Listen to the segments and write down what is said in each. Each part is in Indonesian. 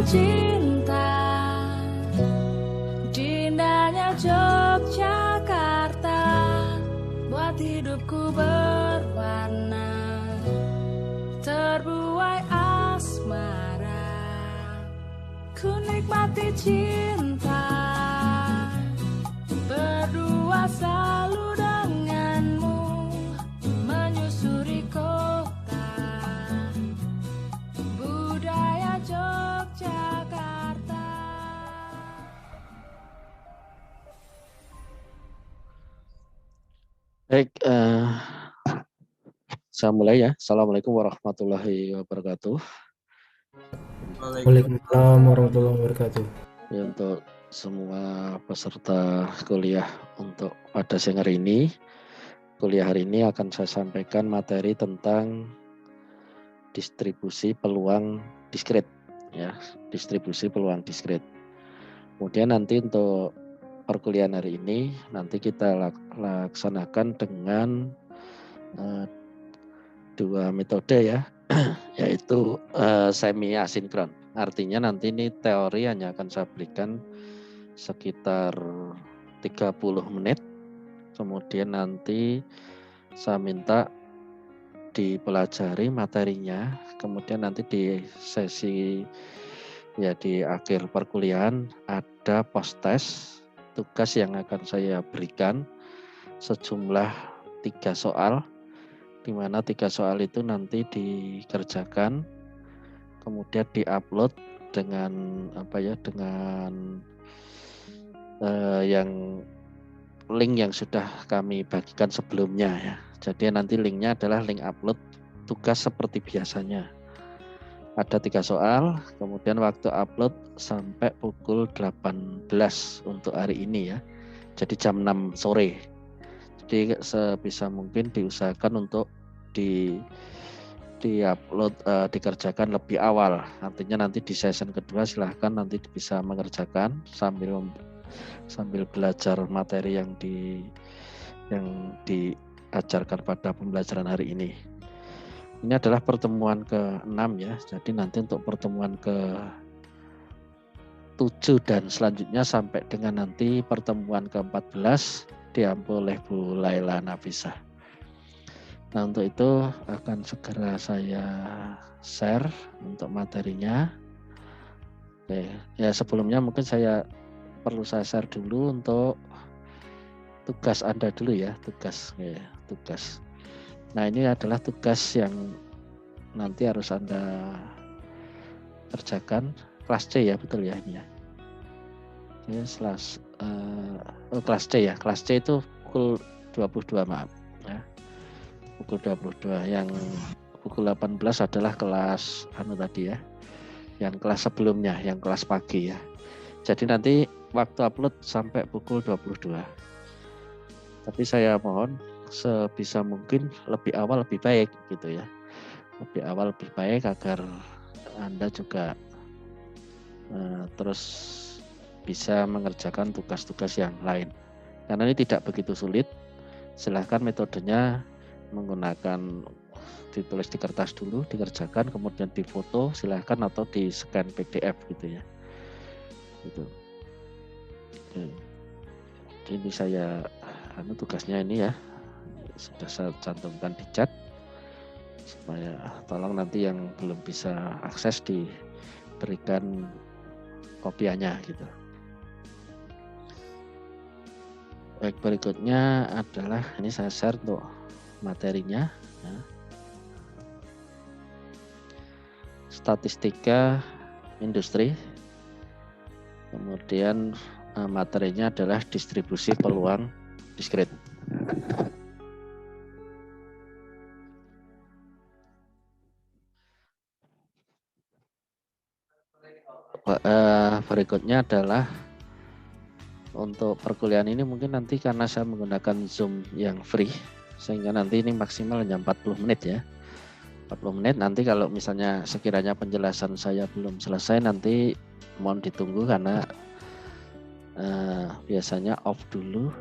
cinta di indahnya Yogyakarta, buat hidupku berwarna, terbuai asmara. Ku nikmati cinta berdua selalu denganmu, menyusuri kota budaya Yogyakarta. Baik, saya mulai ya. Assalamualaikum warahmatullahi wabarakatuh. Waalaikumsalam warahmatullahi wabarakatuh. Ya, untuk semua peserta kuliah untuk pada siang hari ini, kuliah hari ini akan saya sampaikan materi tentang distribusi peluang diskret, ya, distribusi peluang diskret. Kemudian nanti untuk perkuliahan hari ini nanti kita laksanakan dengan dua metode ya, yaitu semi asinkron. Artinya nanti ini teori hanya akan saya berikan sekitar 30 menit. Kemudian nanti saya minta dipelajari materinya. Kemudian nanti di sesi ya di akhir perkuliahan ada post test tugas yang akan saya berikan sejumlah 3 soal, di mana 3 soal itu nanti dikerjakan, kemudian diupload dengan dengan yang link yang sudah kami bagikan sebelumnya ya. Jadi nanti linknya adalah link upload tugas seperti biasanya. Ada 3 soal, kemudian waktu upload sampai pukul 18 untuk hari ini ya. Jadi jam 6 sore. Jadi sebisa mungkin diusahakan untuk di-upload dikerjakan lebih awal. Artinya nanti di session kedua silahkan nanti bisa mengerjakan sambil belajar materi yang diajarkan pada pembelajaran hari ini. Ini adalah pertemuan ke-6 ya. Jadi nanti untuk pertemuan ke-7 dan selanjutnya sampai dengan nanti pertemuan ke-14 diampu oleh Bu Laila Nafisah. Nah, untuk itu akan segera saya share untuk materinya. Oke, ya sebelumnya mungkin perlu saya share dulu untuk tugas Anda dulu ya, tugas. Nah, ini adalah tugas yang nanti harus Anda kerjakan, kelas C ya, betul ya ini ya. Kelas C ya, kelas C itu pukul 22 maaf ya. Pukul 22, yang pukul 18 adalah kelas tadi ya. Yang kelas sebelumnya, yang kelas pagi ya. Jadi nanti waktu upload sampai pukul 22. Tapi saya mohon sebisa mungkin lebih awal lebih baik gitu ya. Lebih awal lebih baik agar Anda juga terus bisa mengerjakan tugas-tugas yang lain. Karena ini tidak begitu sulit. Silahkan metodenya menggunakan ditulis di kertas dulu, dikerjakan, kemudian difoto silahkan atau di scan PDF gitu ya. Gitu. Jadi ini saya tugasnya ini ya. Sudah saya cantumkan di chat supaya tolong nanti yang belum bisa akses diberikan kopiannya gitu. Baik, berikutnya adalah ini saya share untuk materinya ya. Statistika industri, kemudian materinya adalah distribusi peluang diskret. Berikutnya adalah untuk perkuliahan ini mungkin nanti karena saya menggunakan Zoom yang free sehingga nanti ini maksimal hanya 40 menit ya. 40 menit, nanti kalau misalnya sekiranya penjelasan saya belum selesai nanti mohon ditunggu karena biasanya off dulu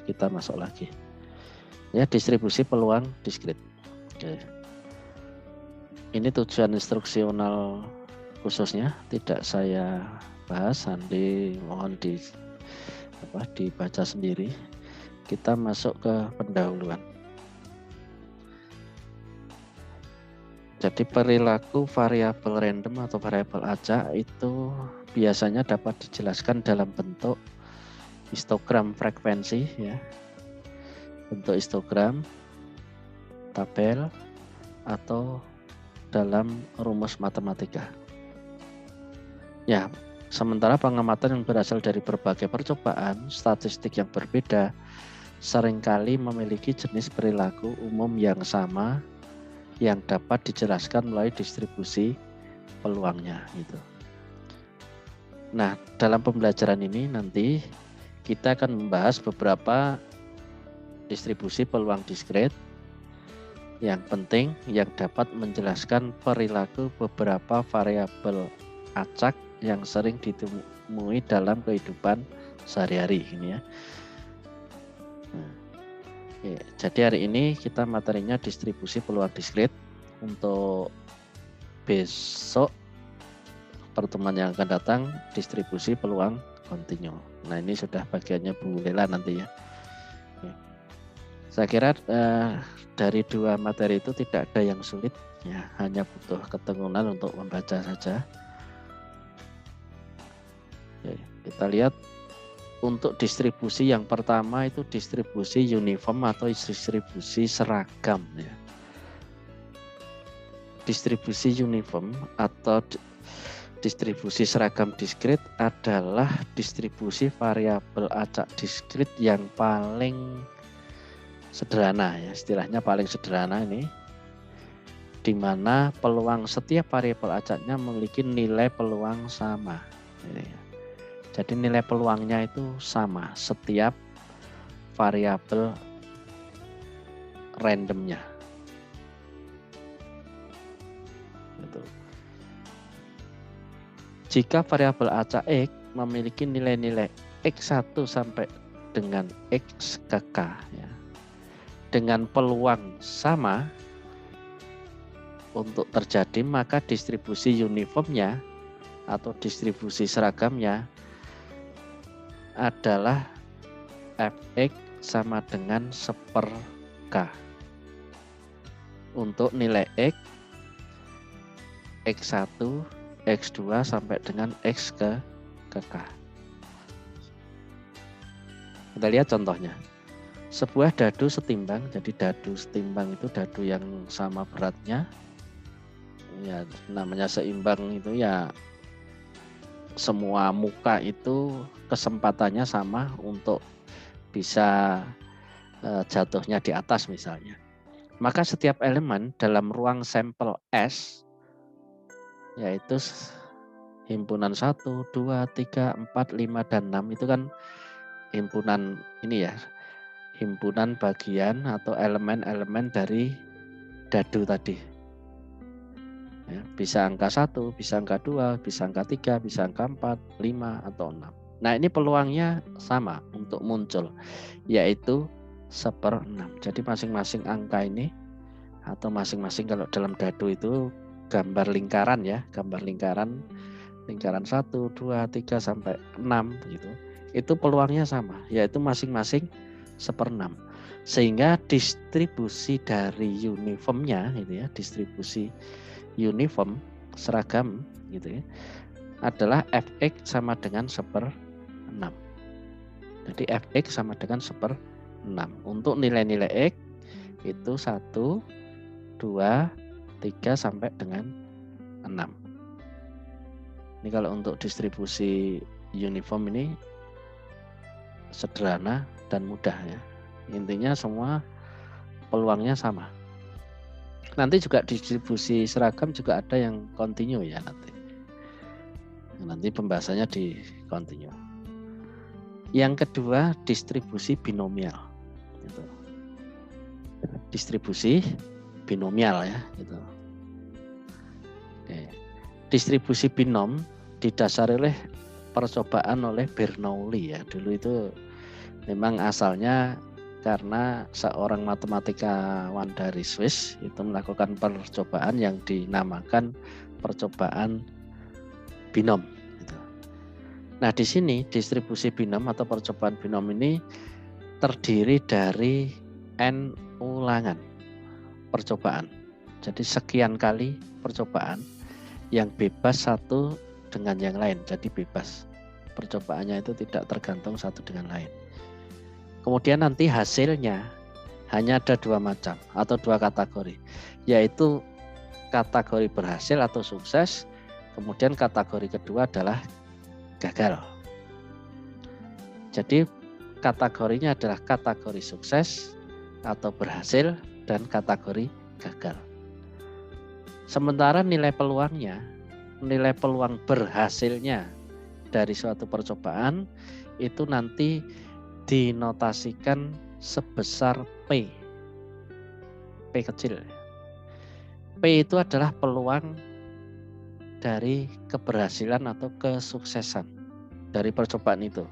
kita masuk lagi. Ya, distribusi peluang diskret. Oke. Ini tujuan instruksional khususnya tidak saya bahas, nanti mohon dibaca sendiri. Kita masuk ke pendahuluan. Jadi perilaku variabel random atau variabel acak itu biasanya dapat dijelaskan dalam bentuk histogram frekuensi ya. Bentuk histogram, tabel, atau dalam rumus matematika. Ya, sementara pengamatan yang berasal dari berbagai percobaan statistik yang berbeda seringkali memiliki jenis perilaku umum yang sama yang dapat dijelaskan melalui distribusi peluangnya gitu. Nah, dalam pembelajaran ini nanti kita akan membahas beberapa distribusi peluang diskret yang penting yang dapat menjelaskan perilaku beberapa variabel acak yang sering ditemui dalam kehidupan sehari-hari ini ya. Oke, jadi hari ini kita materinya distribusi peluang diskret. Untuk besok pertemuan yang akan datang distribusi peluang kontinu. Nah, ini sudah bagiannya Bu Lela nanti ya. Oke. Saya kira dari dua materi itu tidak ada yang sulit ya, hanya butuh ketekunan untuk membaca saja. Oke, kita lihat. Untuk distribusi yang pertama itu distribusi uniform atau distribusi seragam ya. Distribusi uniform atau distribusi seragam diskret adalah distribusi variabel acak diskret yang paling sederhana ya, istilahnya paling sederhana ini, di mana peluang setiap variabel acaknya memiliki nilai peluang sama. Ini ya. Jadi nilai peluangnya itu sama setiap variabel randomnya. Gitu. Jika variabel acak X memiliki nilai-nilai X1 sampai dengan X ke K ya, dengan peluang sama untuk terjadi, maka distribusi uniformnya atau distribusi seragamnya adalah Fx sama dengan 1/K untuk nilai X, X1, X2 sampai dengan X ke K. Kita lihat contohnya. Sebuah dadu setimbang, jadi dadu setimbang itu dadu yang sama beratnya. Ya, namanya seimbang itu ya semua muka itu kesempatannya sama untuk bisa jatuhnya di atas misalnya. Maka setiap elemen dalam ruang sampel S yaitu himpunan 1, 2, 3, 4, 5, dan 6 itu kan himpunan ini ya, himpunan bagian atau elemen-elemen dari dadu tadi. Ya, bisa angka 1, bisa angka 2, bisa angka 3, bisa angka 4, 5, atau 6. Nah, ini peluangnya sama untuk muncul, yaitu 1/6. Jadi masing-masing angka ini, atau masing-masing kalau dalam dadu itu gambar lingkaran ya, gambar lingkaran 1, 2, 3, sampai 6 gitu. Itu peluangnya sama, yaitu masing-masing 1/6. Sehingga distribusi dari uniformnya gitu ya, distribusi uniform seragam gitu ya, adalah Fx sama dengan 1/6. Jadi Fx sama dengan 1/6. Untuk nilai-nilai X itu 1, 2, 3 sampai dengan 6. Ini kalau untuk distribusi uniform ini sederhana dan mudah ya. Intinya semua peluangnya sama. Nanti juga distribusi seragam juga ada yang kontinu ya nanti. Nanti pembahasannya di kontinu. Yang kedua distribusi binomial. Gitu. Distribusi binomial ya. Gitu. Oke. Distribusi binom didasari oleh percobaan oleh Bernoulli ya. Dulu itu memang asalnya karena seorang matematikawan dari Swiss itu melakukan percobaan yang dinamakan percobaan binom. Gitu. Nah di sini distribusi binom atau percobaan binom ini terdiri dari n ulangan percobaan. Jadi sekian kali percobaan yang bebas satu dengan yang lain. Jadi bebas. Percobaannya itu tidak tergantung satu dengan lain. Kemudian nanti hasilnya hanya ada dua macam atau dua kategori, yaitu kategori berhasil atau sukses, kemudian kategori kedua adalah gagal. Jadi kategorinya adalah kategori sukses atau berhasil dan kategori gagal. Sementara nilai peluang berhasilnya dari suatu percobaan itu nanti dinotasikan sebesar P. P kecil. P itu adalah peluang dari keberhasilan atau kesuksesan dari percobaan itu.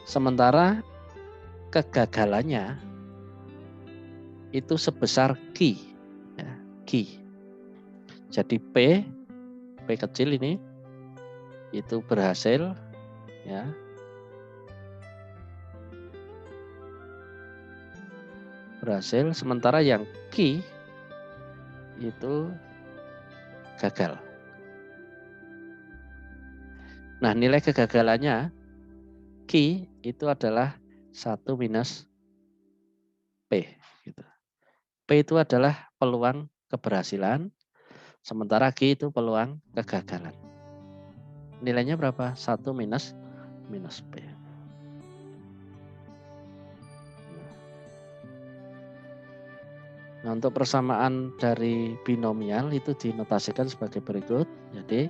Sementara kegagalannya itu sebesar Q. Ya, Q. Jadi P kecil ini itu berhasil, ya. Berhasil, sementara yang Q itu gagal. Nah, nilai kegagalannya Q itu adalah 1 minus P. Gitu. P itu adalah peluang keberhasilan, sementara Q itu peluang kegagalan. Nilainya berapa? 1 minus P. Nah, untuk persamaan dari binomial itu dinotasikan sebagai berikut. Jadi,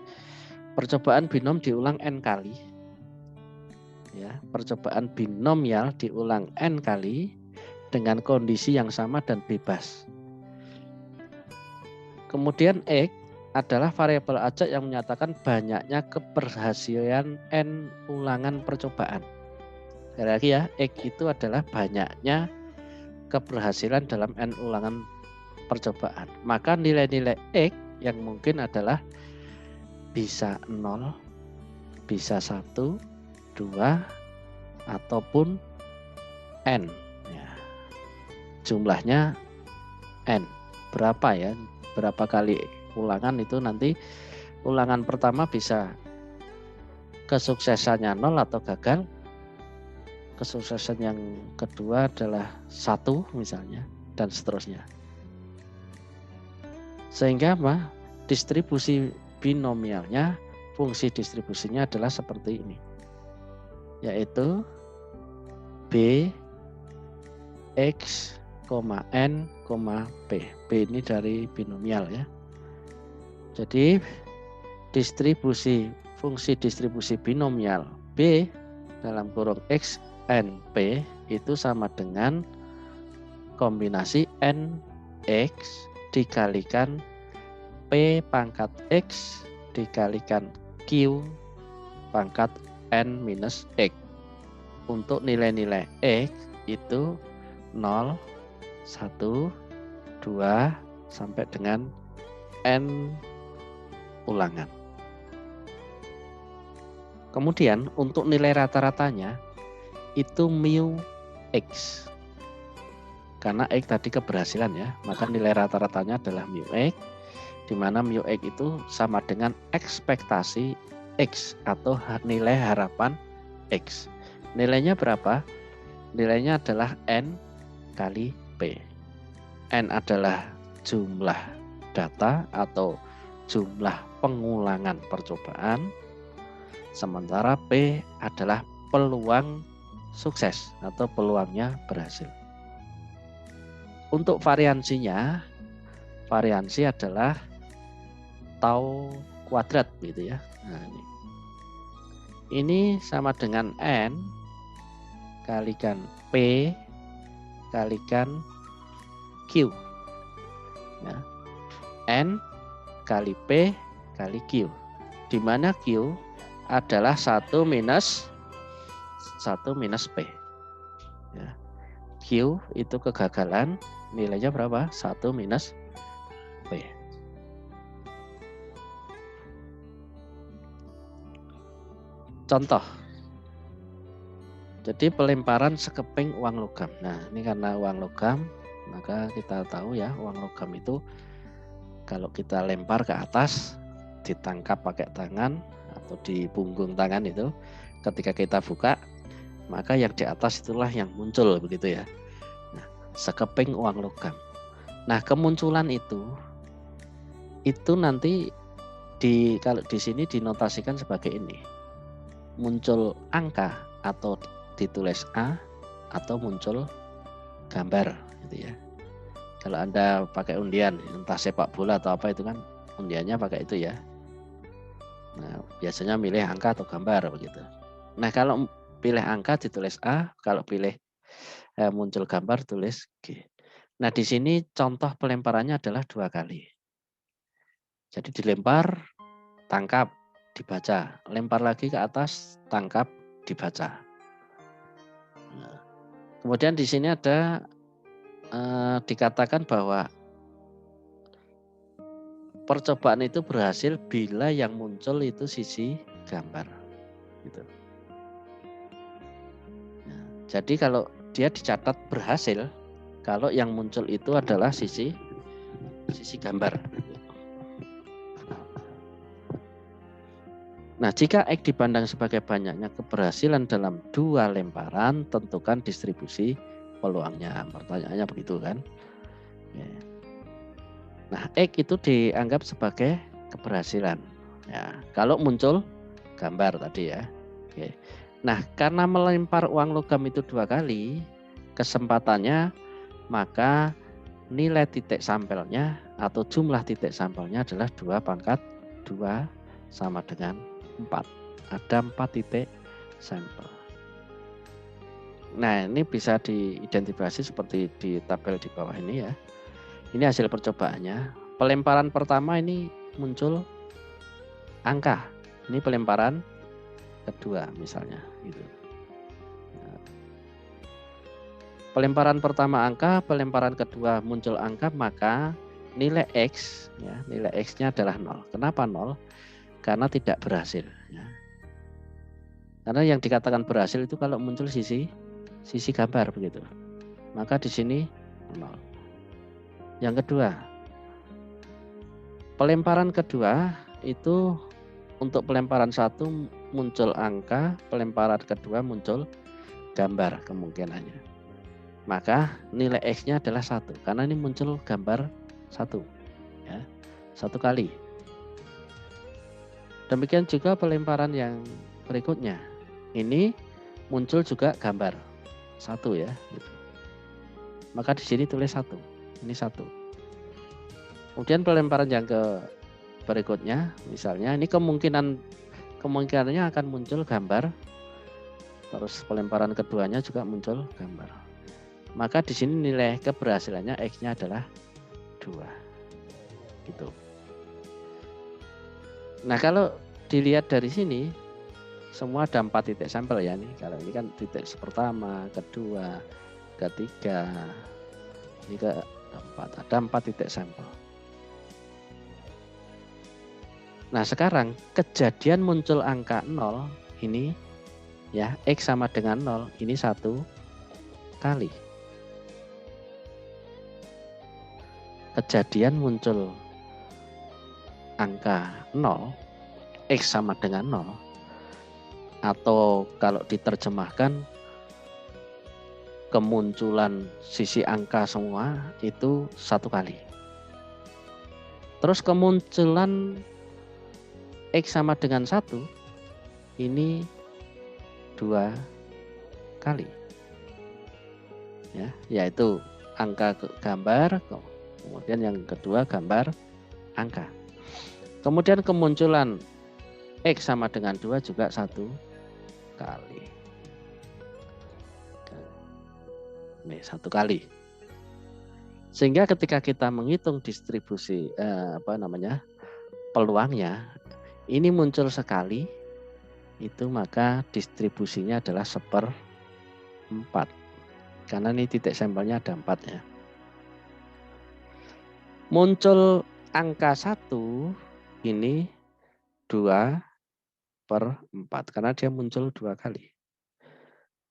percobaan binom diulang n kali. Ya, percobaan binomial diulang n kali dengan kondisi yang sama dan bebas. Kemudian X adalah variabel acak yang menyatakan banyaknya keberhasilan n ulangan percobaan. Sekali lagi ya, X itu adalah banyaknya keberhasilan dalam n ulangan percobaan. Maka nilai-nilai X yang mungkin adalah bisa 0, bisa 1, 2, ataupun n. Ya. Jumlahnya n. Berapa ya? Berapa kali ulangan itu nanti ulangan pertama bisa kesuksesannya 0 atau gagal. Kesuksesan yang kedua adalah 1 misalnya, dan seterusnya. Sehingga apa? Distribusi binomialnya, fungsi distribusinya adalah seperti ini. Yaitu B, X, N, P. P ini dari binomial ya. Jadi fungsi distribusi binomial B dalam kurung X, N, P itu sama dengan kombinasi N, X dikalikan P pangkat X dikalikan Q pangkat N minus X. Untuk nilai-nilai X itu 0, 1, 2, sampai dengan N ulangan. Kemudian untuk nilai rata-ratanya itu mu X. Karena X tadi keberhasilan ya, maka nilai rata-ratanya adalah mu X, di mana mu X itu sama dengan ekspektasi X atau nilai harapan X. Nilainya berapa? Nilainya adalah N kali P. N adalah jumlah data atau jumlah pengulangan percobaan, sementara P adalah peluang sukses atau peluangnya berhasil. Untuk variansinya, variansi adalah tau kuadrat gitu ya. Nah, ini sama dengan N kalikan P kalikan Q. Ya. N kali P kali Q. Di mana Q adalah 1 minus P. Ya. Q itu kegagalan, nilainya berapa? 1 minus P. contoh. Jadi pelemparan sekeping uang logam. Nah, ini karena uang logam, maka kita tahu ya, uang logam itu kalau kita lempar ke atas, ditangkap pakai tangan atau di punggung tangan itu, ketika kita buka, maka yang di atas itulah yang muncul, begitu ya. Nah, sekeping uang logam. Nah, kemunculan itu nanti kalau di sini dinotasikan sebagai ini. Muncul angka atau ditulis A atau muncul gambar gitu ya. Kalau Anda pakai undian, entah sepak bola atau apa itu kan undiannya pakai itu ya. Nah, biasanya milih angka atau gambar begitu. Nah, kalau pilih angka ditulis A, kalau pilih muncul gambar tulis G. Nah, di sini contoh pelemparannya adalah 2 kali. Jadi dilempar, tangkap, dibaca. Lempar lagi ke atas, tangkap, dibaca. Nah, kemudian di sini ada dikatakan bahwa percobaan itu berhasil bila yang muncul itu sisi gambar. Gitu. Nah, jadi kalau dia dicatat berhasil, kalau yang muncul itu adalah sisi gambar. Nah, jika X dipandang sebagai banyaknya keberhasilan dalam 2 lemparan, tentukan distribusi peluangnya. Pertanyaannya begitu kan? Ya. Nah, X itu dianggap sebagai keberhasilan. Ya, kalau muncul gambar tadi ya. Oke. Nah, karena melempar uang logam itu 2 kali, kesempatannya maka nilai titik sampelnya atau jumlah titik sampelnya adalah 2 pangkat 2 sama dengan 4. Ada 4 titik sampel. Nah, ini bisa diidentifikasi seperti di tabel di bawah ini ya. Ini hasil percobaannya. Pelemparan pertama ini muncul angka. Ini pelemparan kedua misalnya gitu. Nah, pelemparan pertama angka, pelemparan kedua muncul angka, maka nilai X ya, nilai X-nya adalah 0. Kenapa 0? Karena tidak berhasil ya. Karena yang dikatakan berhasil itu kalau muncul sisi gambar begitu. Maka di sini 0. Yang kedua, pelemparan kedua itu untuk pelemparan 1 muncul angka, pelemparan kedua muncul gambar kemungkinannya. Maka nilai X-nya adalah 1 karena ini muncul gambar 1 ya. 1 kali. Demikian juga pelemparan yang berikutnya. Ini muncul juga gambar 1 ya. Gitu. Maka di sini tulis 1. Ini 1. Kemudian pelemparan yang berikutnya, misalnya ini kemungkinannya akan muncul gambar. Terus pelemparan keduanya juga muncul gambar. Maka di sini nilai keberhasilannya X-nya adalah 2. Gitu. Nah, kalau dilihat dari sini semua ada 4 titik sampel ya nih. Kalau ini kan titik pertama, kedua, ketiga, ini keempat. Ada 4 titik sampel. Nah, sekarang kejadian muncul angka 0 ini ya, X sama dengan 0 ini 1 kali. Kejadian muncul angka 0 X sama dengan 0 atau kalau diterjemahkan kemunculan sisi angka semua itu 1 kali. Terus kemunculan X sama dengan 1 ini 2 kali. Ya, yaitu angka gambar, kemudian yang kedua gambar angka. Kemudian kemunculan X sama dengan 2 juga 1 kali. Ini 1 kali. Sehingga ketika kita menghitung distribusi peluangnya, ini muncul sekali, itu maka distribusinya adalah 1/4. Karena ini titik sampelnya ada 4 ya. Muncul angka 1 ini 2 1/4 karena dia muncul 2 kali.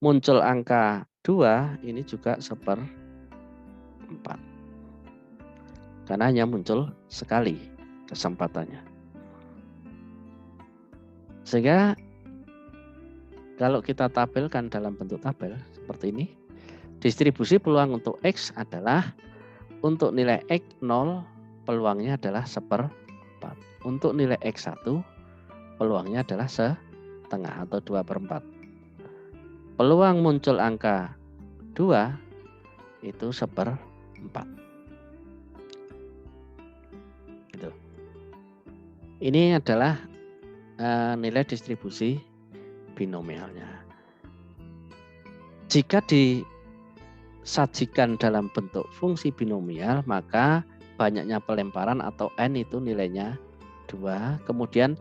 Muncul angka 2 ini juga 1/4 karena hanya muncul sekali kesempatannya. Sehingga kalau kita tabelkan dalam bentuk tabel seperti ini, distribusi peluang untuk X adalah untuk nilai X 0 peluangnya adalah 1/4. Untuk nilai X1 peluangnya adalah 1/2 atau 2/4. Peluang muncul angka 2 itu 1/4. Gitu. Ini adalah nilai distribusi binomialnya. Jika disajikan dalam bentuk fungsi binomial, maka banyaknya pelemparan atau N itu nilainya 2. Kemudian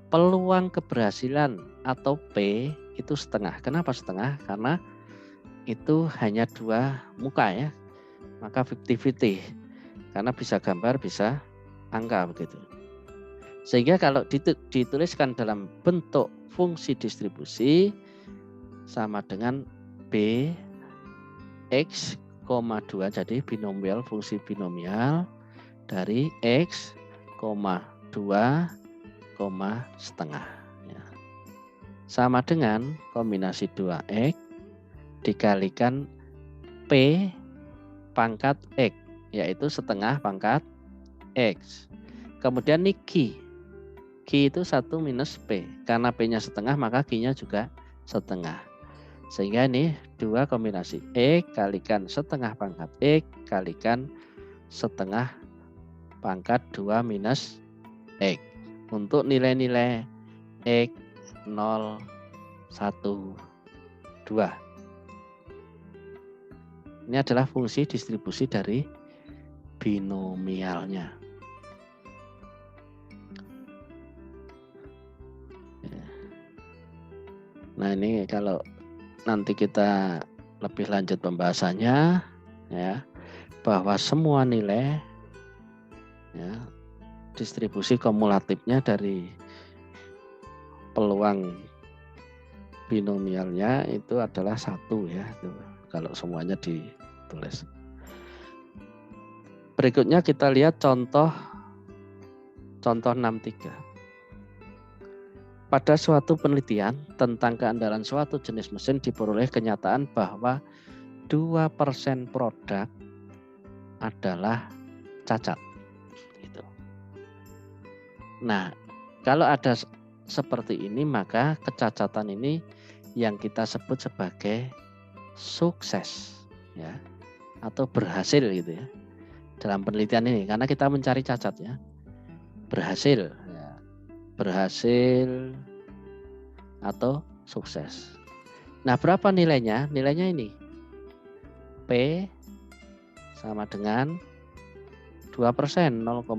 peluang keberhasilan atau P itu setengah. Kenapa setengah? Karena itu hanya 2 muka ya. Maka 50-50. Karena bisa gambar, bisa angka begitu. Sehingga kalau dituliskan dalam bentuk fungsi distribusi sama dengan B X, 2 jadi binomial fungsi binomial dari X, 2, setengah ya. Sama dengan kombinasi 2X dikalikan P pangkat X yaitu setengah pangkat X. Kemudian ini Q itu 1 minus P. Karena P-nya setengah maka Q-nya juga setengah. Sehingga ini 2 kombinasi X kalikan setengah pangkat X kalikan setengah pangkat 2 minus X. Untuk nilai-nilai X, 0, 1, 2. Ini adalah fungsi distribusi dari binomialnya. Nah ini kalau nanti kita lebih lanjut pembahasannya ya, bahwa semua nilai ya, distribusi kumulatifnya dari peluang binomialnya itu adalah 1 ya, itu kalau semuanya ditulis. Berikutnya kita lihat contoh 63. Pada suatu penelitian tentang keandalan suatu jenis mesin diperoleh kenyataan bahwa 2% produk adalah cacat. Gitu. Nah, kalau ada seperti ini maka kecacatan ini yang kita sebut sebagai sukses ya atau berhasil gitu ya. Dalam penelitian ini karena kita mencari cacat ya. Berhasil ya. Berhasil atau sukses. Nah, berapa nilainya? Nilainya ini. P sama dengan 2%, 0,02.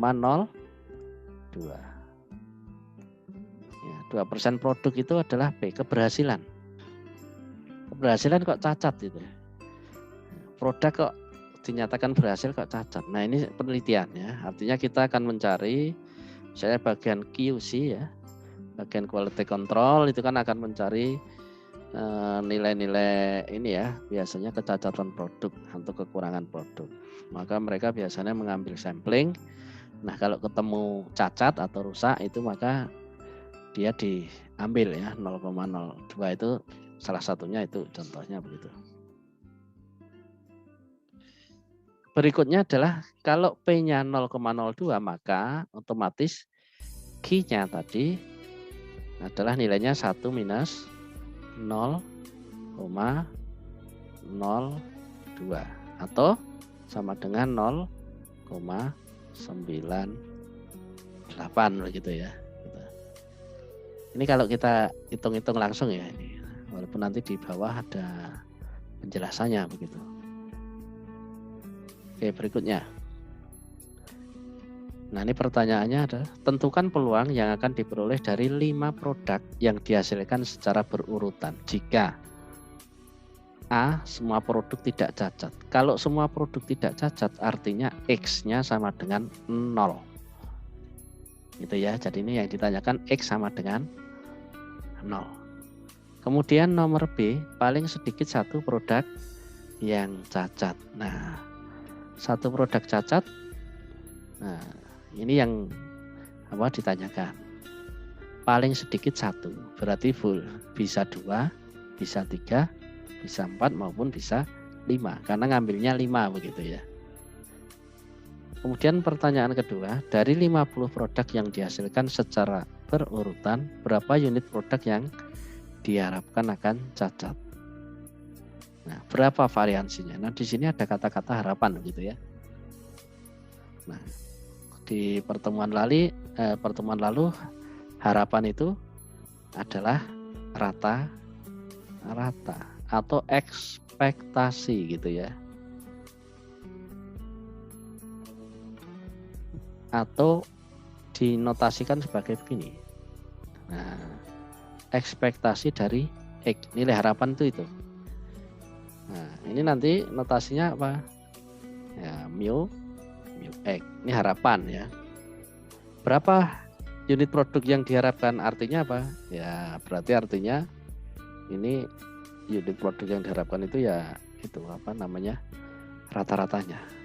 Ya, 2% produk itu adalah P, keberhasilan. Keberhasilan kok cacat gitu ya. Produk kok dinyatakan berhasil kok cacat. Nah, ini penelitian ya. Artinya kita akan mencari misalnya bagian QC ya, bagian quality control itu kan akan mencari nilai-nilai ini ya, biasanya kecacatan produk atau kekurangan produk. Maka mereka biasanya mengambil sampling. Nah kalau ketemu cacat atau rusak itu maka dia diambil ya 0,02 itu salah satunya itu contohnya begitu. Berikutnya adalah kalau P-nya 0,02 maka otomatis Q-nya tadi adalah nilainya 1 minus 0,02 atau sama dengan 0,98 begitu ya. Ini kalau kita hitung-hitung langsung ya ini, walaupun nanti di bawah ada penjelasannya begitu. Oke, berikutnya. Nah, ini pertanyaannya adalah tentukan peluang yang akan diperoleh dari 5 produk yang dihasilkan secara berurutan jika A. Semua produk tidak cacat. Kalau semua produk tidak cacat artinya X-nya sama dengan 0. Gitu ya. Jadi ini yang ditanyakan X sama dengan 0. Kemudian nomor B, paling sedikit satu produk yang cacat. Nah, satu produk cacat, nah ini yang ditanyakan. Paling sedikit satu, berarti full. Bisa 2, bisa 3, bisa 4 maupun bisa 5, karena ngambilnya 5 begitu ya. Kemudian pertanyaan kedua, dari 50 produk yang dihasilkan secara berurutan, berapa unit produk yang diharapkan akan cacat? Nah, berapa variansinya? Nah, di sini ada kata-kata harapan gitu ya. Nah, di pertemuan lalu harapan itu adalah rata atau ekspektasi gitu ya. Atau dinotasikan sebagai begini. Nah, ekspektasi dari X, nilai harapan itu. Nah, ini nanti notasinya apa? Ya, mu X. Ini harapan ya. Berapa unit produk yang diharapkan, artinya apa? Ya, berarti artinya ini unit produk yang diharapkan itu ya itu rata-ratanya.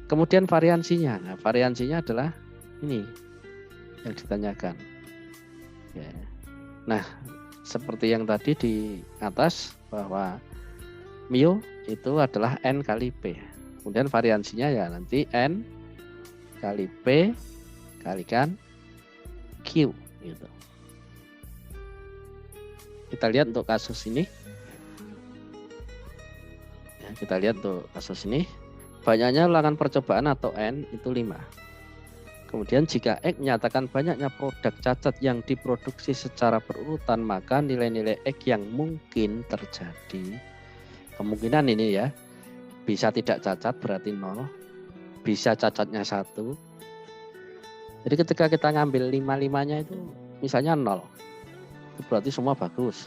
Kemudian variansinya. Nah, variansinya adalah ini yang ditanyakan. Ya. Nah, seperti yang tadi di atas bahwa mu itu adalah N kali P. Kemudian variansinya ya nanti N kali P kalikan Q gitu. Kita lihat untuk kasus ini. Ya, kita lihat untuk kasus ini. Banyaknya ulangan percobaan atau N itu 5. Kemudian jika X menyatakan banyaknya produk cacat yang diproduksi secara berurutan, maka nilai-nilai X yang mungkin terjadi. Kemungkinan ini ya, bisa tidak cacat berarti 0, bisa cacatnya 1. Jadi ketika kita ngambil 5-5-nya itu misalnya 0, itu berarti semua bagus.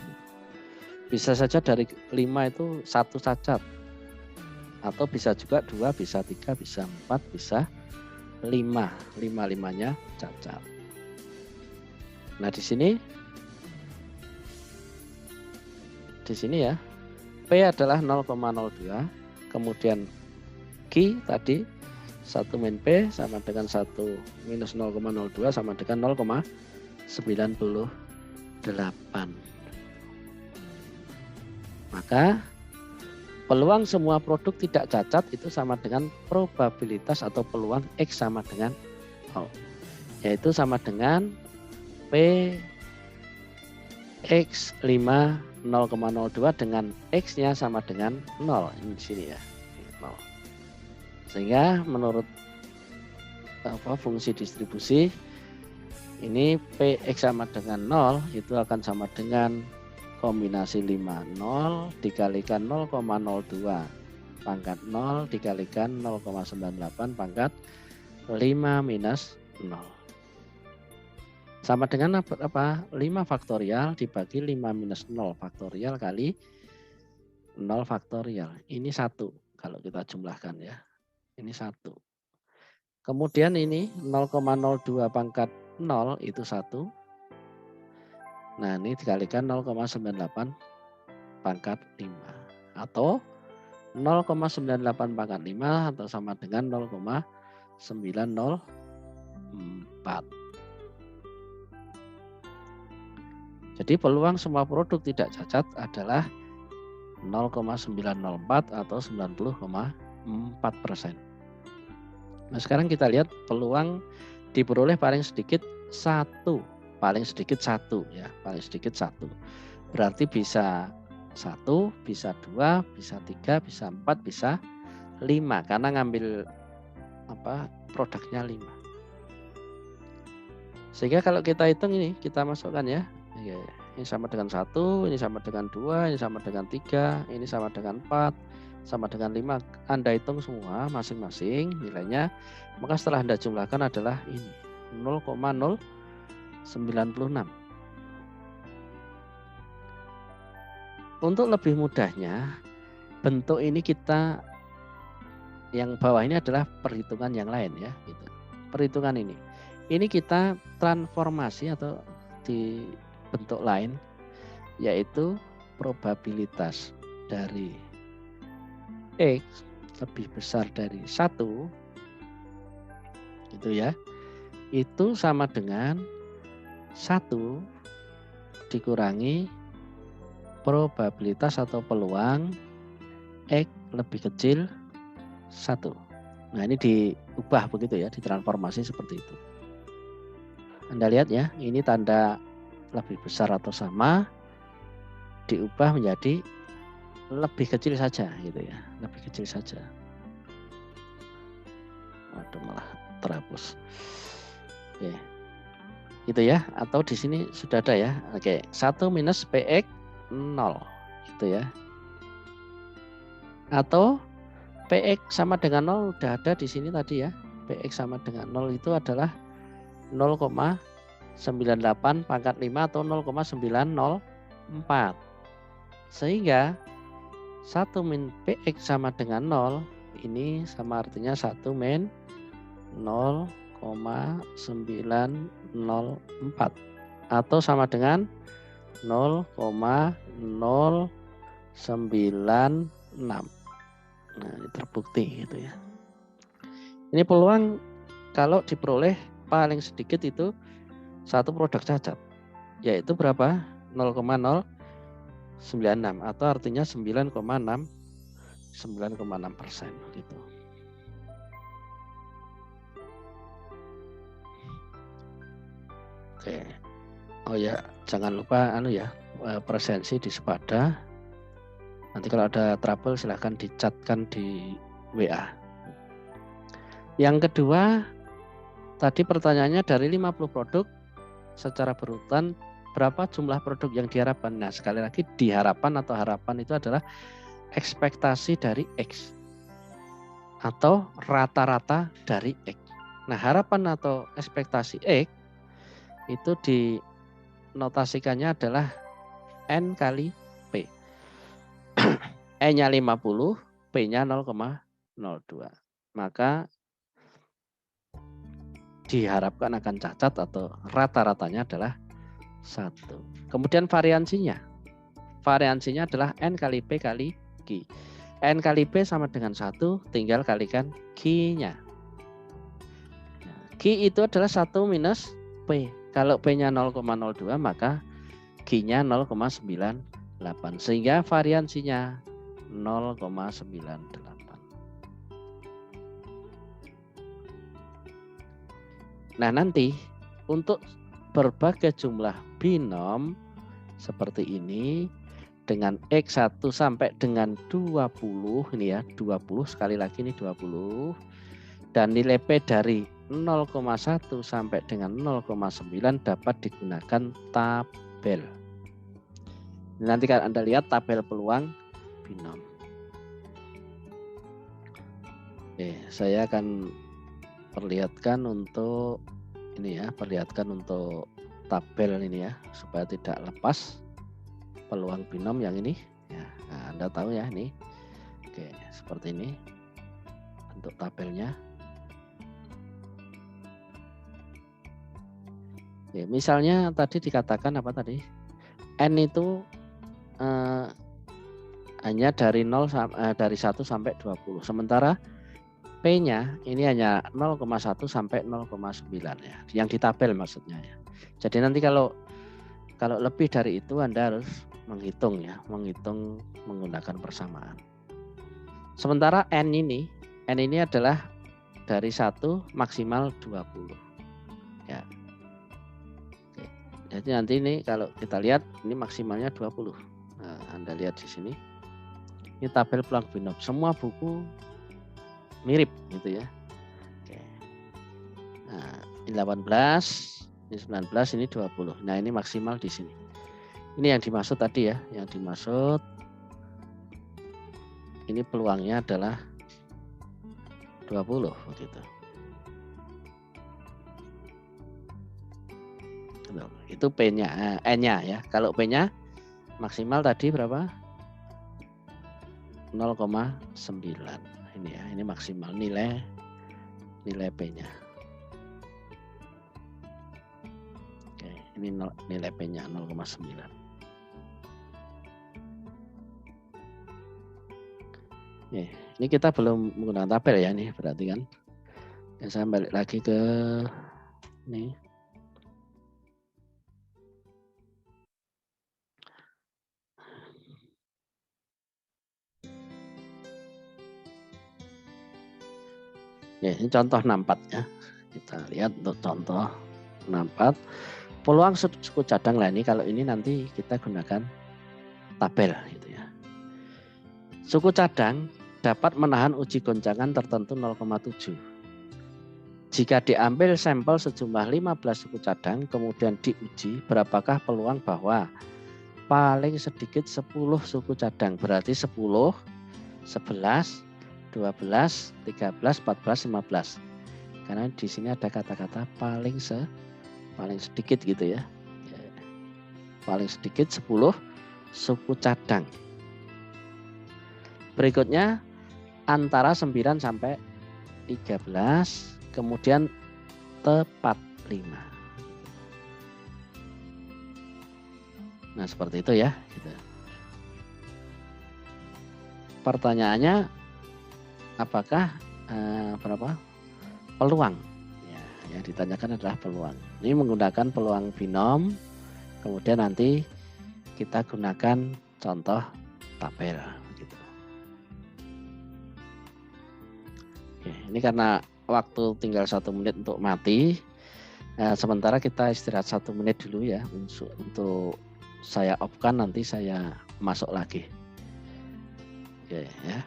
Bisa saja dari 5 itu 1 cacat. Atau bisa juga 2, bisa 3, bisa 4, bisa 5. 5-5-nya cacat. Nah, di sini ya, P adalah 0,02, kemudian Q tadi 1 min P sama dengan 1 minus 0,02 sama dengan 0,98. Maka peluang semua produk tidak cacat itu sama dengan probabilitas atau peluang X sama dengan 0. Yaitu sama dengan P X 5 0,02 dengan X-nya sama dengan 0. Ini di sini ya. 0. Sehingga menurut fungsi distribusi ini Px sama dengan 0 itu akan sama dengan kombinasi 5 0 dikalikan 0,02 pangkat 0 dikalikan 0,98 pangkat 5 minus 0. Sama dengan apa? 5 faktorial dibagi 5 minus 0 faktorial kali 0 faktorial. Ini 1 kalau kita jumlahkan ya. Ini 1. Kemudian ini 0,02 pangkat 0 itu 1. Nah, ini dikalikan 0,98 pangkat 5. Atau 0,98 pangkat 5 atau sama dengan 0,904. Jadi peluang semua produk tidak cacat adalah 0,904 atau 90,4%. Nah, sekarang kita lihat peluang diperoleh paling sedikit 1. Paling sedikit 1 ya, paling sedikit 1. Berarti bisa 1, bisa 2, bisa 3, bisa 4, bisa 5 karena ngambil produknya 5. Sehingga kalau kita hitung ini, kita masukkan ya. Ini sama dengan 1, ini sama dengan 2, ini sama dengan 3, ini sama dengan 4, sama dengan 5. Anda hitung semua masing-masing nilainya, maka setelah Anda jumlahkan adalah ini 0,096. Untuk lebih mudahnya, bentuk ini kita yang bawah ini adalah perhitungan yang lain ya, gitu. Perhitungan ini kita transformasi atau bentuk lain, yaitu probabilitas dari X lebih besar dari 1, gitu ya, itu sama dengan 1 dikurangi probabilitas atau peluang X lebih kecil 1. Nah, ini diubah begitu ya, ditransformasi seperti itu. Anda lihat ya, ini tanda lebih besar atau sama diubah menjadi lebih kecil saja gitu ya, lebih kecil saja. Waduh, malah terhapus. Oke. Gitu ya, atau di sini sudah ada ya. Oke, 1 minus PX 0 gitu ya. Atau PX sama dengan 0 udah ada di sini tadi ya. PX sama dengan 0 itu adalah 0,98 pangkat 5 atau 0,904. Sehingga 1 min PX sama dengan 0 ini sama artinya 1 min 0,904 atau sama dengan 0,096. Nah, ini terbukti gitu ya. Ini peluang kalau diperoleh paling sedikit itu satu produk cacat, yaitu berapa? 0,096 atau artinya 9,6% gitu. Oke. Oh ya, jangan lupa presensi di Sepada. Nanti kalau ada trouble silahkan dicatkan di WA. Yang kedua, tadi pertanyaannya dari 50 produk secara berurutan berapa jumlah produk yang diharapkan. Nah, sekali lagi diharapkan atau harapan itu adalah ekspektasi dari X atau rata-rata dari X. Nah, harapan atau ekspektasi X itu dinotasikannya adalah N kali P. E-nya 50, P-nya 0,02. Maka diharapkan akan cacat atau rata-ratanya adalah 1. Kemudian variansinya adalah N kali P kali Q. N kali P sama dengan 1, tinggal kalikan Q-nya. Q itu adalah 1 minus P. Kalau P-nya 0,02 maka Q-nya 0,98. Sehingga variansinya 0,98. Nah, nanti untuk berbagai jumlah binom seperti ini dengan X1 sampai dengan 20 ini ya, 20 sekali lagi ini 20 dan nilai P dari 0,1 sampai dengan 0,9 dapat digunakan tabel. Nanti kalau Anda lihat tabel peluang binom. Oke, saya akan perlihatkan untuk ini ya, untuk tabel ini ya, supaya tidak lepas peluang binom yang ini ya. Nah, Anda tahu ya ini. Oke, seperti ini bentuk tabelnya. Oke, misalnya tadi dikatakan apa tadi? N itu hanya dari 1 sampai 20. Sementara P-nya ini hanya 0,1 sampai 0,9 ya. Yang di tabel maksudnya ya. Jadi nanti kalau lebih dari itu Anda harus menghitung ya, menghitung menggunakan persamaan. Sementara N ini adalah dari 1 maksimal 20. Ya. Oke. Jadi nanti ini kalau kita lihat ini maksimalnya 20. Nah, Anda lihat di sini. Ini tabel peluang binom. Semua buku mirip gitu ya. Oke. Nah, ini 18, ini 19, ini 20. Nah, ini maksimal di sini. Ini yang dimaksud tadi ya, yang dimaksud ini peluangnya adalah 20 begitu. Itu P-nya, N-nya ya. Kalau P-nya maksimal tadi berapa? 0,9. Ini ya, ini maksimal nilai P-nya. Oke, Ini nilai P-nya 0,9. Ini kita belum menggunakan tabel ya, nih berarti kan. Ya, saya balik lagi ke ini. Ya, ini contoh 64 ya. Kita lihat untuk contoh 64. Peluang suku cadang lah, ini kalau ini nanti kita gunakan tabel gitu ya. Suku cadang dapat menahan uji goncangan tertentu 0,7. Jika diambil sampel sejumlah 15 suku cadang kemudian diuji, berapakah peluang bahwa paling sedikit 10 suku cadang, berarti 10, 11, 12, 13, 14, 15. Karena di sini ada kata-kata paling sedikit gitu ya. Paling sedikit 10 suku cadang. Berikutnya antara 9 sampai 13, kemudian tepat 5. Nah, seperti itu ya. Gitu. Pertanyaannya, apakah berapa peluang? Ya, yang ditanyakan adalah peluang. Ini menggunakan peluang binom, kemudian nanti kita gunakan contoh tabel. Gitu. Oke, ini karena waktu tinggal 1 menit untuk mati, sementara kita istirahat 1 menit dulu ya, untuk saya off-kan, nanti saya masuk lagi. Oke ya.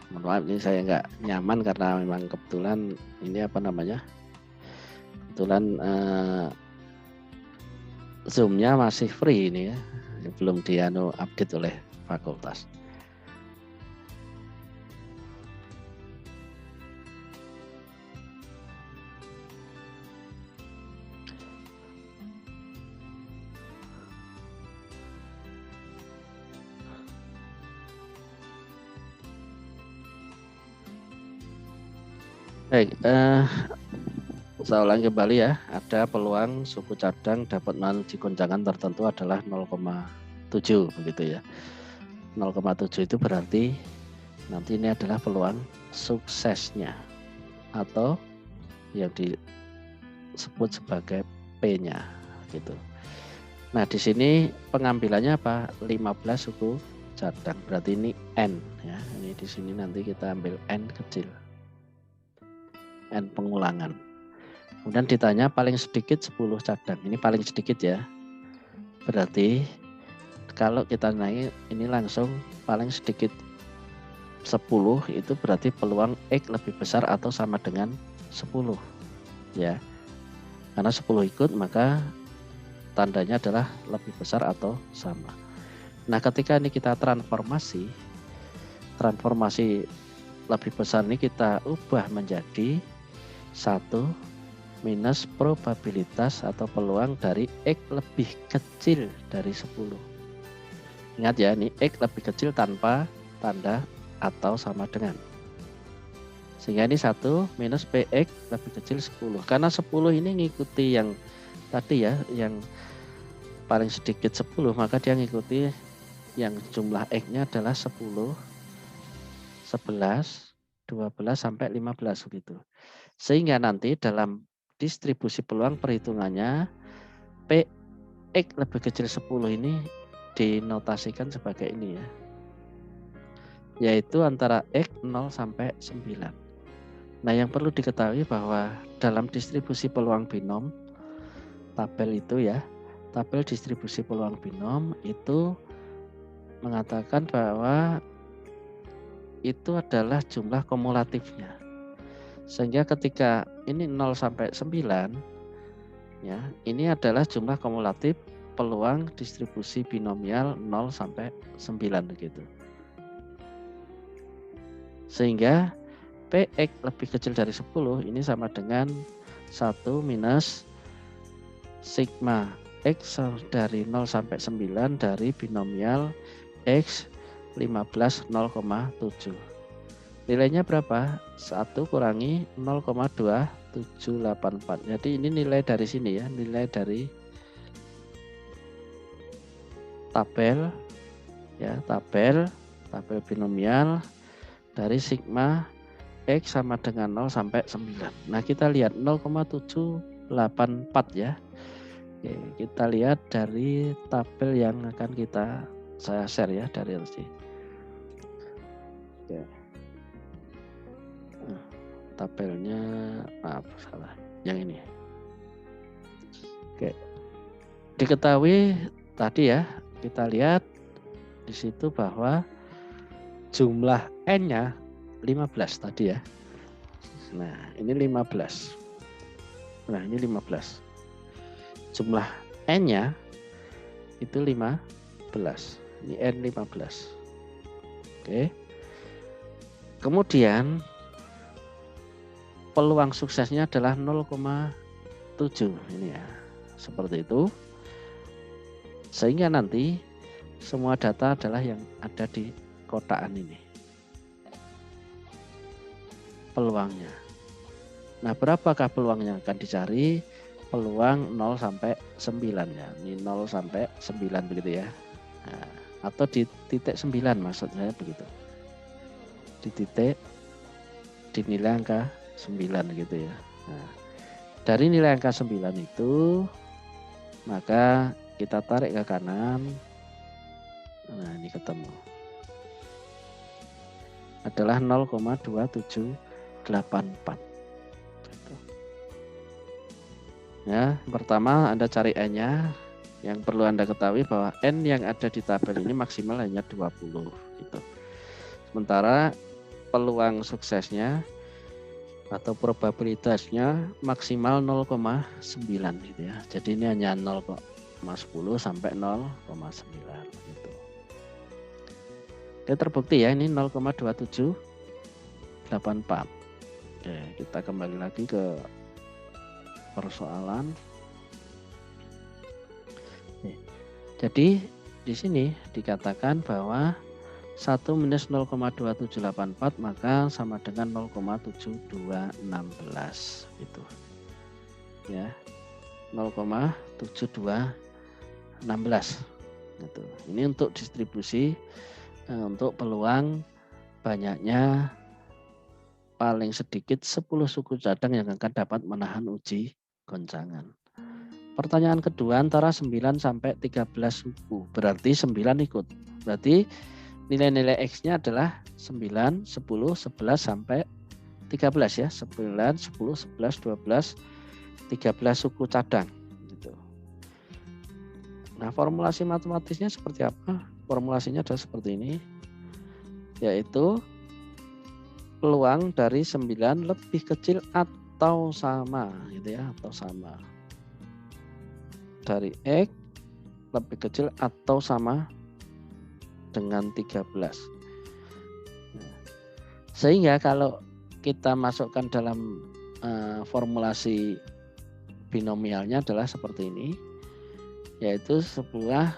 Mohon maaf, ini saya nggak nyaman karena memang kebetulan ini kebetulan Zoom-nya masih free ini ya, belum update oleh fakultas. Baik, saya ulangi kembali ya. Ada peluang suku cadang dapat menahan uji goncangan tertentu adalah 0,7 begitu ya. 0,7 itu berarti nanti ini adalah peluang suksesnya atau yang disebut sebagai P-nya gitu. Nah, di sini pengambilannya apa? 15 suku cadang. Berarti ini N ya. Ini di sini nanti kita ambil N kecil. N pengulangan. Kemudian ditanya paling sedikit 10 cadang. Ini paling sedikit ya. Berarti kalau kita naik ini langsung paling sedikit 10, itu berarti peluang X lebih besar atau sama dengan 10 ya. Karena 10 ikut, maka tandanya adalah lebih besar atau sama. Nah, ketika ini kita transformasi lebih besar ini kita ubah menjadi 1 minus probabilitas atau peluang dari X lebih kecil dari 10. Ingat ya, ini X lebih kecil tanpa tanda atau sama dengan. Sehingga ini 1 minus PX lebih kecil 10. Karena 10 ini ngikuti yang tadi ya, yang paling sedikit 10, maka dia ngikuti yang jumlah X-nya adalah 10, 11, 12 sampai 15 begitu. Sehingga nanti dalam distribusi peluang perhitungannya PX lebih kecil 10 ini dinotasikan sebagai ini ya. Yaitu antara X 0 sampai 9. Nah, yang perlu diketahui bahwa dalam distribusi peluang binom, tabel itu ya, tabel distribusi peluang binom itu mengatakan bahwa itu adalah jumlah kumulatifnya. Sehingga ketika ini 0 sampai 9 ya, ini adalah jumlah kumulatif peluang distribusi binomial 0 sampai 9 begitu. Sehingga PX lebih kecil dari 10 ini sama dengan 1 minus sigma X dari 0 sampai 9 dari binomial X 15 0,7. Nilainya berapa? 1 kurangi 0,2 784. Jadi ini nilai dari sini ya, nilai dari tabel ya, tabel binomial dari sigma X sama dengan 0 sampai 9. Nah, kita lihat 0,784 ya. Oke, kita lihat dari tabel yang akan saya share ya dari LC. Oke. Nah, tabelnya maaf salah, yang ini. Oke. Diketahui tadi ya, kita lihat di situ bahwa jumlah N-nya 15 tadi ya. Nah, ini 15. Nah, ini 15. Jumlah N-nya itu 15. Ini N15. Oke. Kemudian peluang suksesnya adalah 0,7 ini ya. Seperti itu. Sehingga nanti semua data adalah yang ada di kotakan ini. Peluangnya. Nah, berapakah peluang yang akan dicari? Peluang 0 sampai 9 ya. Ini 0 sampai 9 begitu ya. Nah, atau di titik 9 maksud saya begitu. Di titik di nilai angka 9 gitu ya. Nah, dari nilai angka 9 itu maka kita tarik ke kanan. Nah, ini ketemu. Adalah 0,2784. Gitu. Ya, pertama Anda cari N-nya. Yang perlu Anda ketahui bahwa N yang ada di tabel ini maksimal hanya 20 gitu. Sementara peluang suksesnya atau probabilitasnya maksimal 0,9 gitu ya. Jadi ini hanya 0,10 sampai 0,9 gitu. Oke, terbukti ya ini 0,2784. Oke, kita kembali lagi ke persoalan. Jadi di sini dikatakan bahwa 1 minus 0,2784 maka sama dengan 0,7216 gitu. Ya. 0,7216 gitu. Ini untuk distribusi untuk peluang banyaknya paling sedikit 10 suku cadang yang akan dapat menahan uji goncangan. Pertanyaan kedua antara 9 sampai 13 suku. Berarti 9 ikut. Berarti nilai-nilai X-nya adalah 9, 10, 11 sampai 13 ya. 9, 10, 11, 12, 13 suku cadang. Gitu. Nah, formulasi matematisnya seperti apa? Formulasinya adalah seperti ini. Yaitu peluang dari 9 lebih kecil atau sama. Gitu ya, atau sama. Dari X lebih kecil atau sama dengan 13. Sehingga kalau kita masukkan dalam formulasi binomialnya adalah seperti ini, yaitu sebuah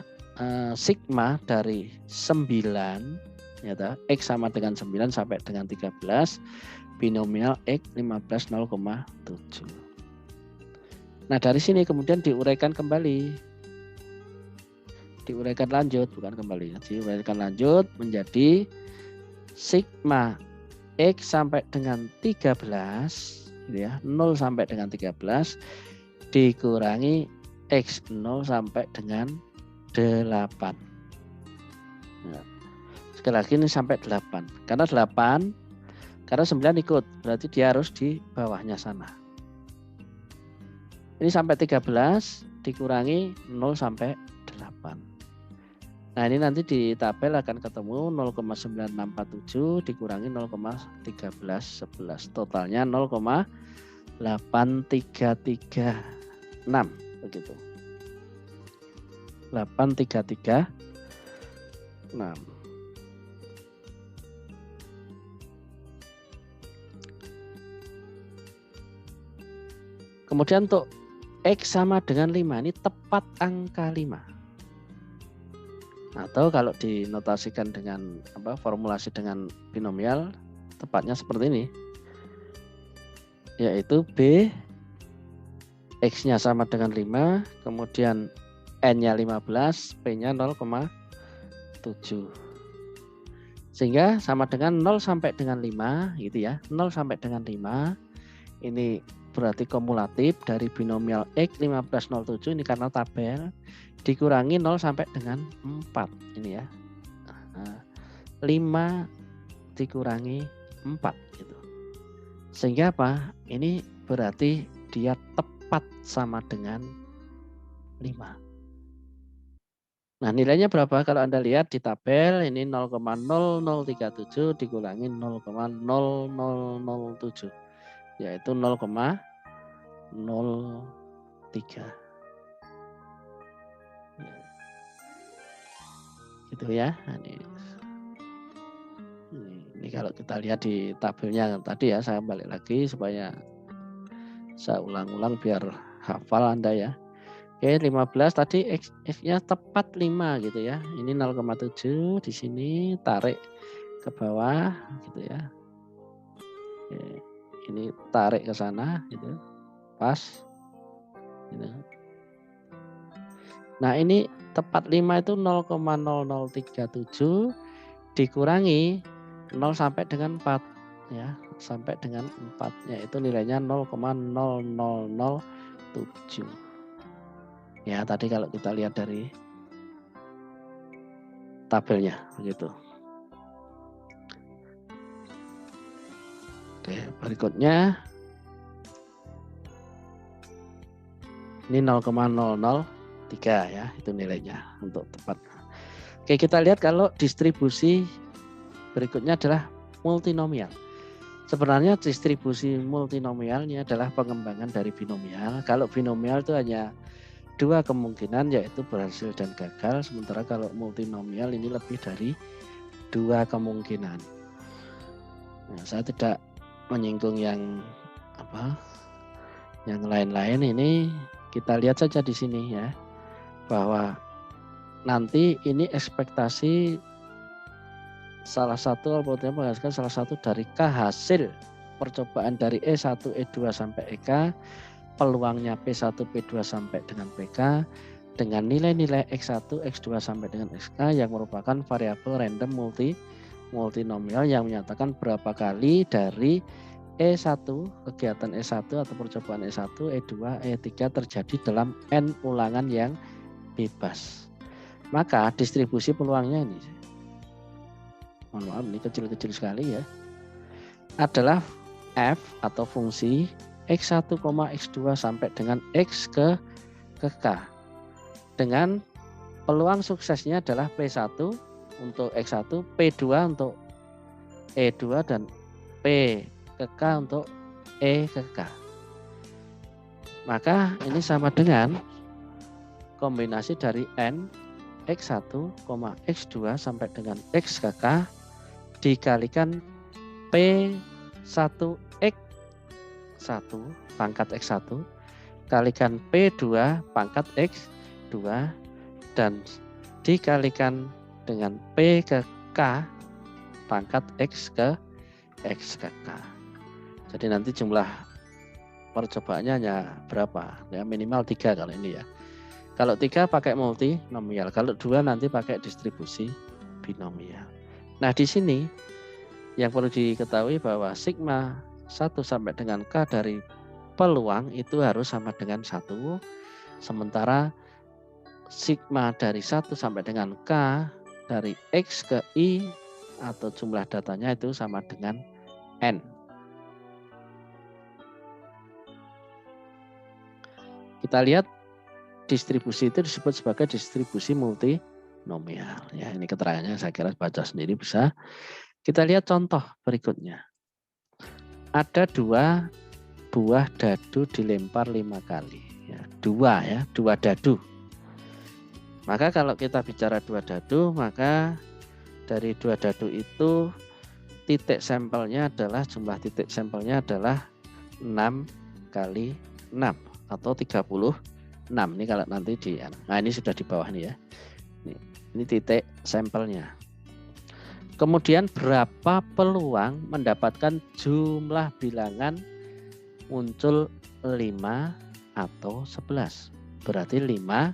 sigma dari 9 ya, X sama dengan 9 sampai dengan 13, binomial X 15 0,7. Nah, dari sini kemudian diuraikan kembali. Diuraikan lanjut, bukan kembali. Diuraikan lanjut menjadi sigma X sampai dengan 13, gitu ya, 0 sampai dengan 13 dikurangi X 0 sampai dengan 8. Nah, sekali lagi ini sampai 8. Karena 9 ikut, berarti dia harus di bawahnya sana. Ini sampai 13 dikurangi 0 sampai 8. Nah, ini nanti di tabel akan ketemu 0,9647 dikurangi 0,1311. Totalnya 0,8336 begitu. 8336. Kemudian untuk X sama dengan 5, ini tepat angka 5. Atau kalau dinotasikan dengan formulasi dengan binomial, tepatnya seperti ini. yaitu B X-nya sama dengan 5, kemudian N-nya 15, P-nya 0,7. Sehingga sama dengan 0 sampai dengan 5 gitu ya. 0 sampai dengan 5 ini berarti kumulatif dari binomial X 1507 ini karena tabel dikurangi 0 sampai dengan 4 ini ya. Nah, 5 dikurangi 4 gitu. Sehingga apa? Ini berarti dia tepat sama dengan 5. Nah, nilainya berapa? Kalau Anda lihat di tabel ini 0,0037 dikurangi 0,0007 yaitu 0,03. Gitu ya. Nah, ini kalau kita lihat di tabelnya tadi ya, saya balik lagi supaya saya ulang-ulang biar hafal Anda ya. Oke, 15 tadi X-nya tepat 5 gitu ya. Ini 0,7 di sini tarik ke bawah gitu ya. Oke, ini tarik ke sana gitu. Pas. Gitu. Nah, ini tepat 5 itu 0,0037 dikurangi 0 sampai dengan 4 ya, sampai dengan 4 yaitu nilainya 0,0007. Ya, tadi kalau kita lihat dari tabelnya begitu. Oke, berikutnya ini 0,003 ya, itu nilainya untuk tepat. Oke, kita lihat kalau distribusi berikutnya adalah multinomial. Sebenarnya distribusi multinomial ini adalah pengembangan dari binomial. Kalau binomial itu hanya dua kemungkinan yaitu berhasil dan gagal, sementara kalau multinomial ini lebih dari dua kemungkinan. Nah, saya tidak menyinggung yang lain-lain, ini kita lihat saja di sini ya, bahwa nanti ini ekspektasi salah satu algoritma menghasilkan salah satu dari K hasil percobaan dari E1, E2 sampai EK, peluangnya P1, P2 sampai dengan PK dengan nilai-nilai X1, X2 sampai dengan XK yang merupakan variabel random multinomial yang menyatakan berapa kali dari E1, kegiatan E1 atau percobaan E1, E2, E3 terjadi dalam N ulangan yang bebas. Maka distribusi peluangnya ini, mohon maaf ini kecil-kecil sekali ya, adalah F atau fungsi X1, X2 sampai dengan X ke K. Dengan peluang suksesnya adalah P1 untuk X1, P2 untuk E2 dan P ke K untuk E ke K. Maka ini sama dengan kombinasi dari N X1, X2 sampai dengan X ke K dikalikan P1 X1 pangkat X1 kalikan P2 pangkat X2 dan dikalikan dengan P ke K pangkat X ke K. Jadi nanti jumlah percobaannya hanya berapa? Ya minimal 3 kalau ini ya. Kalau 3 pakai multinomial, kalau 2 nanti pakai distribusi binomial. Nah, di sini yang perlu diketahui bahwa sigma 1 sampai dengan K dari peluang itu harus sama dengan 1. Sementara sigma dari 1 sampai dengan K dari X ke I atau jumlah datanya itu sama dengan N. Kita lihat distribusi itu disebut sebagai distribusi multinomial. Ya, ini keterangannya saya kira baca sendiri bisa. Kita lihat contoh berikutnya. Ada 2 buah dadu dilempar 5 kali. Ya, 2 dadu. Maka kalau kita bicara 2 dadu, maka dari 2 dadu itu titik sampelnya adalah jumlah titik sampelnya adalah 6 kali 6 atau 36. Ini kalau nanti ini sudah di bawah nih ya. Ini titik sampelnya. Kemudian berapa peluang mendapatkan jumlah bilangan 6 muncul 5 atau 11. Berarti 5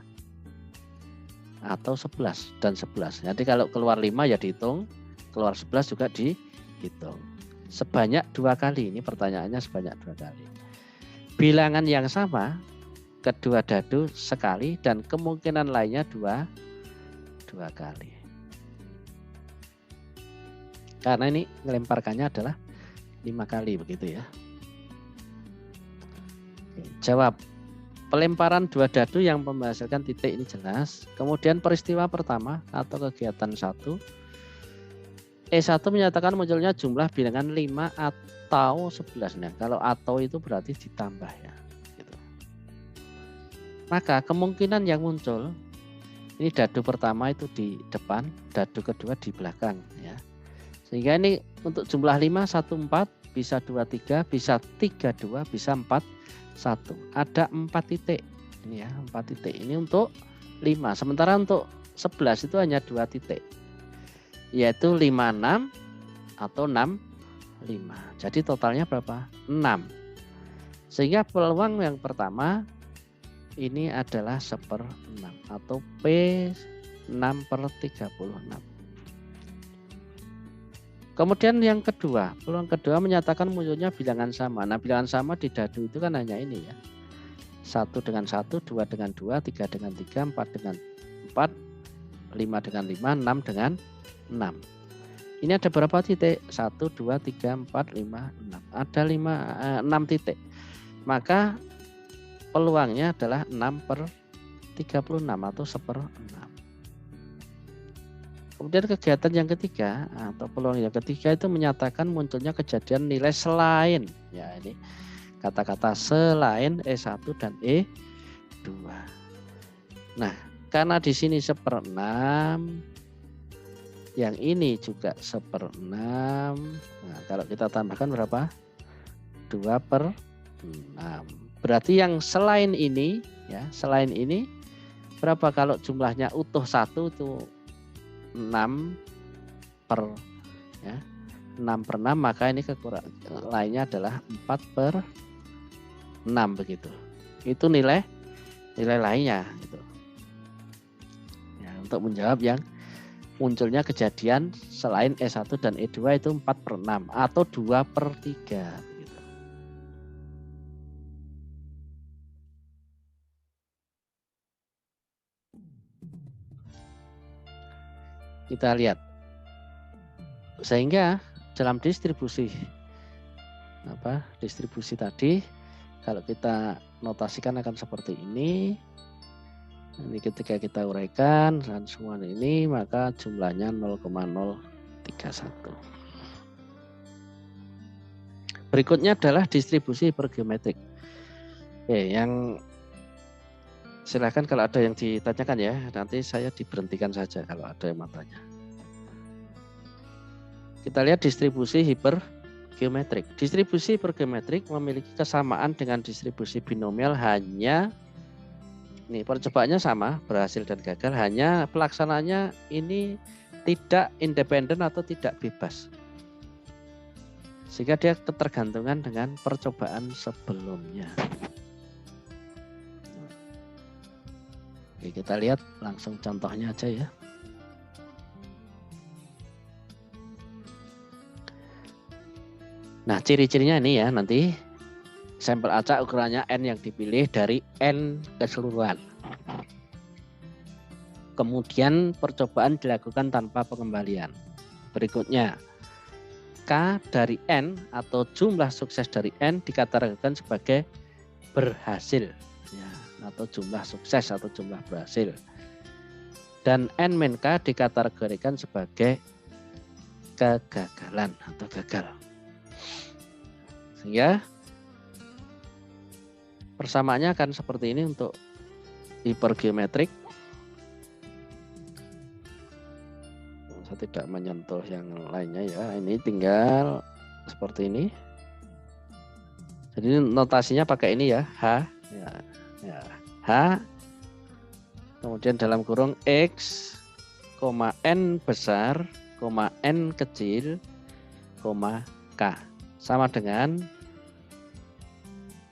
atau 11 dan 11. Jadi kalau keluar 5 ya dihitung, keluar 11 juga dihitung. Sebanyak 2 kali, ini pertanyaannya sebanyak 2 kali. Bilangan yang sama, kedua dadu sekali dan kemungkinan lainnya 2 kali. Karena ini melemparkannya adalah 5 kali begitu ya. Jawab. Pelemparan 2 dadu yang menghasilkan titik ini jelas. Kemudian peristiwa pertama atau kegiatan 1. E1 menyatakan munculnya jumlah bilangan 5 atau 11. Nah, kalau atau itu berarti ditambah ya. Gitu. Maka kemungkinan yang muncul, ini dadu pertama itu di depan, dadu kedua di belakang ya. Sehingga ini untuk jumlah 5, 14, bisa 23, bisa 32, bisa 41. Ada 4 titik. Ini ya, 4 titik. Ini untuk 5. Sementara untuk 11 itu hanya 2 titik. Yaitu 56 atau 65. Jadi totalnya berapa? 6. Sehingga peluang yang pertama ini adalah 1/6 atau P6/36. Kemudian yang kedua, peluang kedua menyatakan munculnya bilangan sama. Nah, bilangan sama di dadu itu kan hanya ini ya. 1 dengan 1, 2 dengan 2, 3 dengan 3, 4 dengan 4, 5 dengan 5, 6 dengan 6. Ini ada berapa titik? 1, 2, 3, 4, 5, 6. Ada 6 titik. Maka peluangnya adalah 6/36 atau 1/6. Kemudian kegiatan yang ketiga atau peluang yang ketiga itu menyatakan munculnya kejadian nilai selain. Ya, ini kata-kata selain E1 dan E2. Nah, karena di sini 1/6, yang ini juga 1/6. Nah, kalau kita tambahkan berapa? 2/6. Berarti yang selain ini ya, selain ini berapa kalau jumlahnya utuh 1 itu 6 per ya, 6/6, maka ini kekurangan lainnya adalah 4/6 begitu. Itu nilai lainnya gitu. Ya, untuk menjawab yang munculnya kejadian selain E1 dan E2 itu 4/6 atau 2/3 gitu. Kita lihat. Sehingga dalam distribusi tadi kalau kita notasikan akan seperti ini. Ini ketika kita uraikan dan semua ini maka jumlahnya 0,031. Berikutnya adalah distribusi hipergeometrik. Oke, yang silakan kalau ada yang ditanyakan ya, nanti saya diberhentikan saja kalau ada yang mau tanya. Kita lihat distribusi hipergeometrik. Distribusi hipergeometrik memiliki kesamaan dengan distribusi binomial, hanya nih percobaannya sama, berhasil dan gagal, hanya pelaksanaannya ini tidak independen atau tidak bebas. Sehingga dia ketergantungan dengan percobaan sebelumnya. Oke, kita lihat langsung contohnya aja ya. Nah, ciri-cirinya ini ya, nanti sampel acak ukurannya N yang dipilih dari N keseluruhan. Kemudian percobaan dilakukan tanpa pengembalian. Berikutnya, K dari N atau jumlah sukses dari N dikategorikan sebagai berhasil. Ya, atau jumlah sukses atau jumlah berhasil. Dan N-K dikategorikan sebagai kegagalan atau gagal. Sehingga persamaannya akan seperti ini untuk hipergeometrik. Saya tidak menyentuh yang lainnya ya. Ini tinggal seperti ini. Jadi notasinya pakai ini ya, H. Ya, H. Kemudian dalam kurung X, N besar, N kecil, K. Sama dengan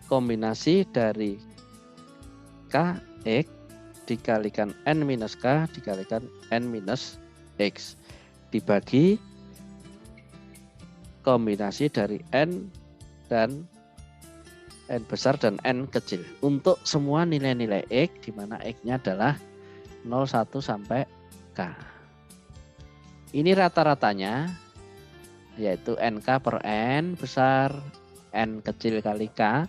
kombinasi dari Kx dikalikan N minus K dikalikan N minus X dibagi kombinasi dari N dan N besar dan N kecil untuk semua nilai-nilai X, di mana X-nya adalah 0, 1 sampai K. Ini rata-ratanya yaitu NK per N besar, N kecil kali K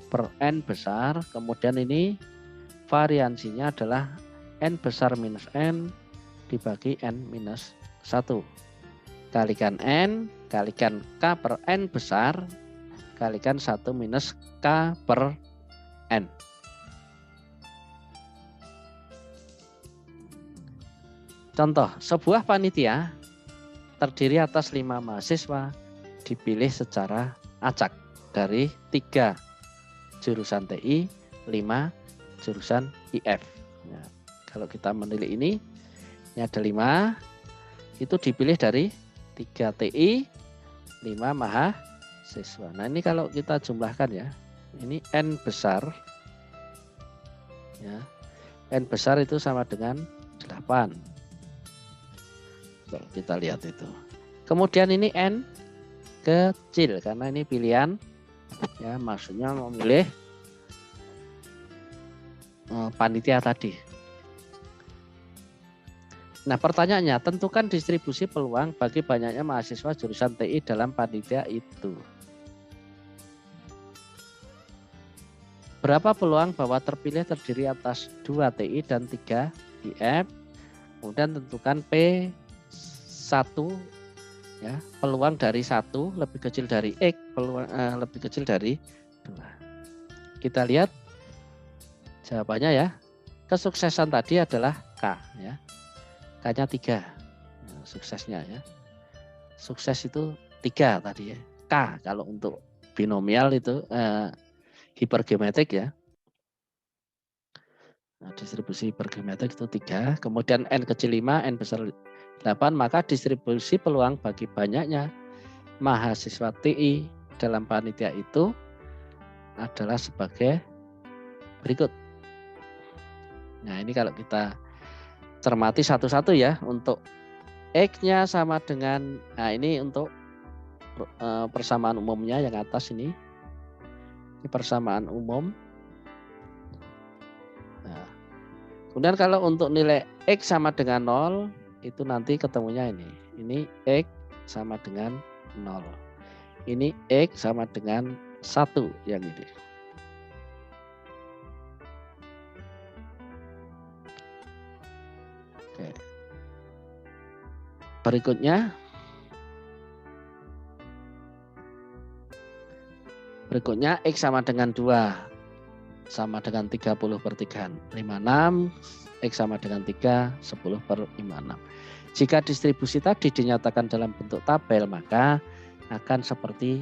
per N besar. Kemudian ini variansinya adalah N besar minus N dibagi N minus 1. Kalikan N, kalikan K per N besar, kalikan 1 minus K per N. Contoh, sebuah panitia terdiri atas 5 mahasiswa dipilih secara acak dari 3 jurusan TI, 5 jurusan IF. Nah, kalau kita menilai ini ada 5, itu dipilih dari 3 TI, 5 mahasiswa. Nah ini kalau kita jumlahkan ya, ini N besar, ya, N besar itu sama dengan 8. Kalau kita lihat itu. Kemudian ini N kecil karena ini pilihan, ya maksudnya memilih panitia tadi. Nah pertanyaannya, tentukan distribusi peluang bagi banyaknya mahasiswa jurusan TI dalam panitia itu. Berapa peluang bahwa terpilih terdiri atas 2 TI dan 3 IF? Kemudian tentukan P1, ya, peluang dari 1 lebih kecil dari X, peluang lebih kecil dari 2. Kita lihat jawabannya ya. Kesuksesan tadi adalah K, ya. K-nya 3. Nah, suksesnya ya. Sukses itu 3 tadi ya. K kalau untuk binomial itu hipergeometrik ya. Nah, distribusi hipergeometrik itu 3. Kemudian N kecil 5, N besar 8, maka distribusi peluang bagi banyaknya mahasiswa TI dalam panitia itu adalah sebagai berikut. Nah ini kalau kita cermati satu-satu ya, untuk X-nya sama dengan, nah ini untuk persamaan umumnya yang atas ini persamaan umum. Nah, kemudian kalau untuk nilai X sama dengan 0, itu nanti ketemunya ini X sama dengan 0. Ini X sama dengan 1 yang ini. Oke. Berikutnya X sama dengan 2 sama dengan 30/3. 56, X sama dengan 3, 10/56. Jika distribusi tadi dinyatakan dalam bentuk tabel, maka akan seperti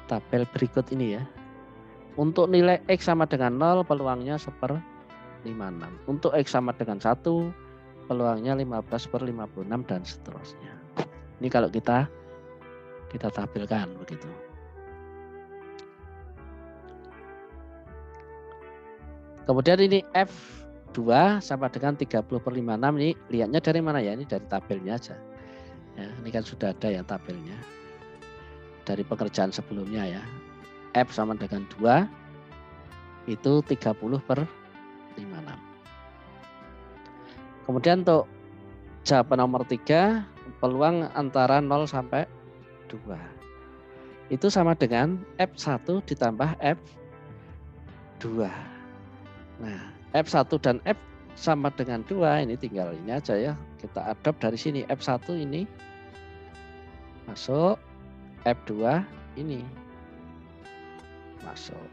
tabel berikut ini ya. Untuk nilai X sama dengan 0, peluangnya 1/56. Untuk X sama dengan 1, peluangnya 15/56 dan seterusnya. Ini kalau kita tabelkan begitu. Kemudian ini F2 sama dengan 30/56, ini lihatnya dari mana ya? Ini dari tabelnya aja. Ya, ini kan sudah ada ya tabelnya. Dari pekerjaan sebelumnya ya. F sama dengan 2 itu 30/56. Kemudian untuk jawaban nomor 3, peluang antara 0 sampai 2. Itu sama dengan F1 ditambah F2. Nah, F1 dan F sama dengan 2, ini tinggal ini aja ya. Kita adopt dari sini. F1 ini masuk, F2 ini masuk.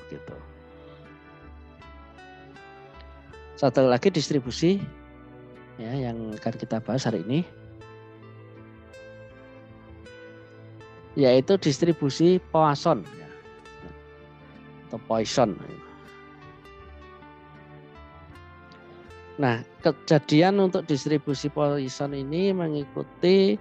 Begitu. Satu lagi distribusi ya yang akan kita bahas hari ini, yaitu distribusi Poisson ya, atau Poisson. Nah, kejadian untuk distribusi Poisson ini mengikuti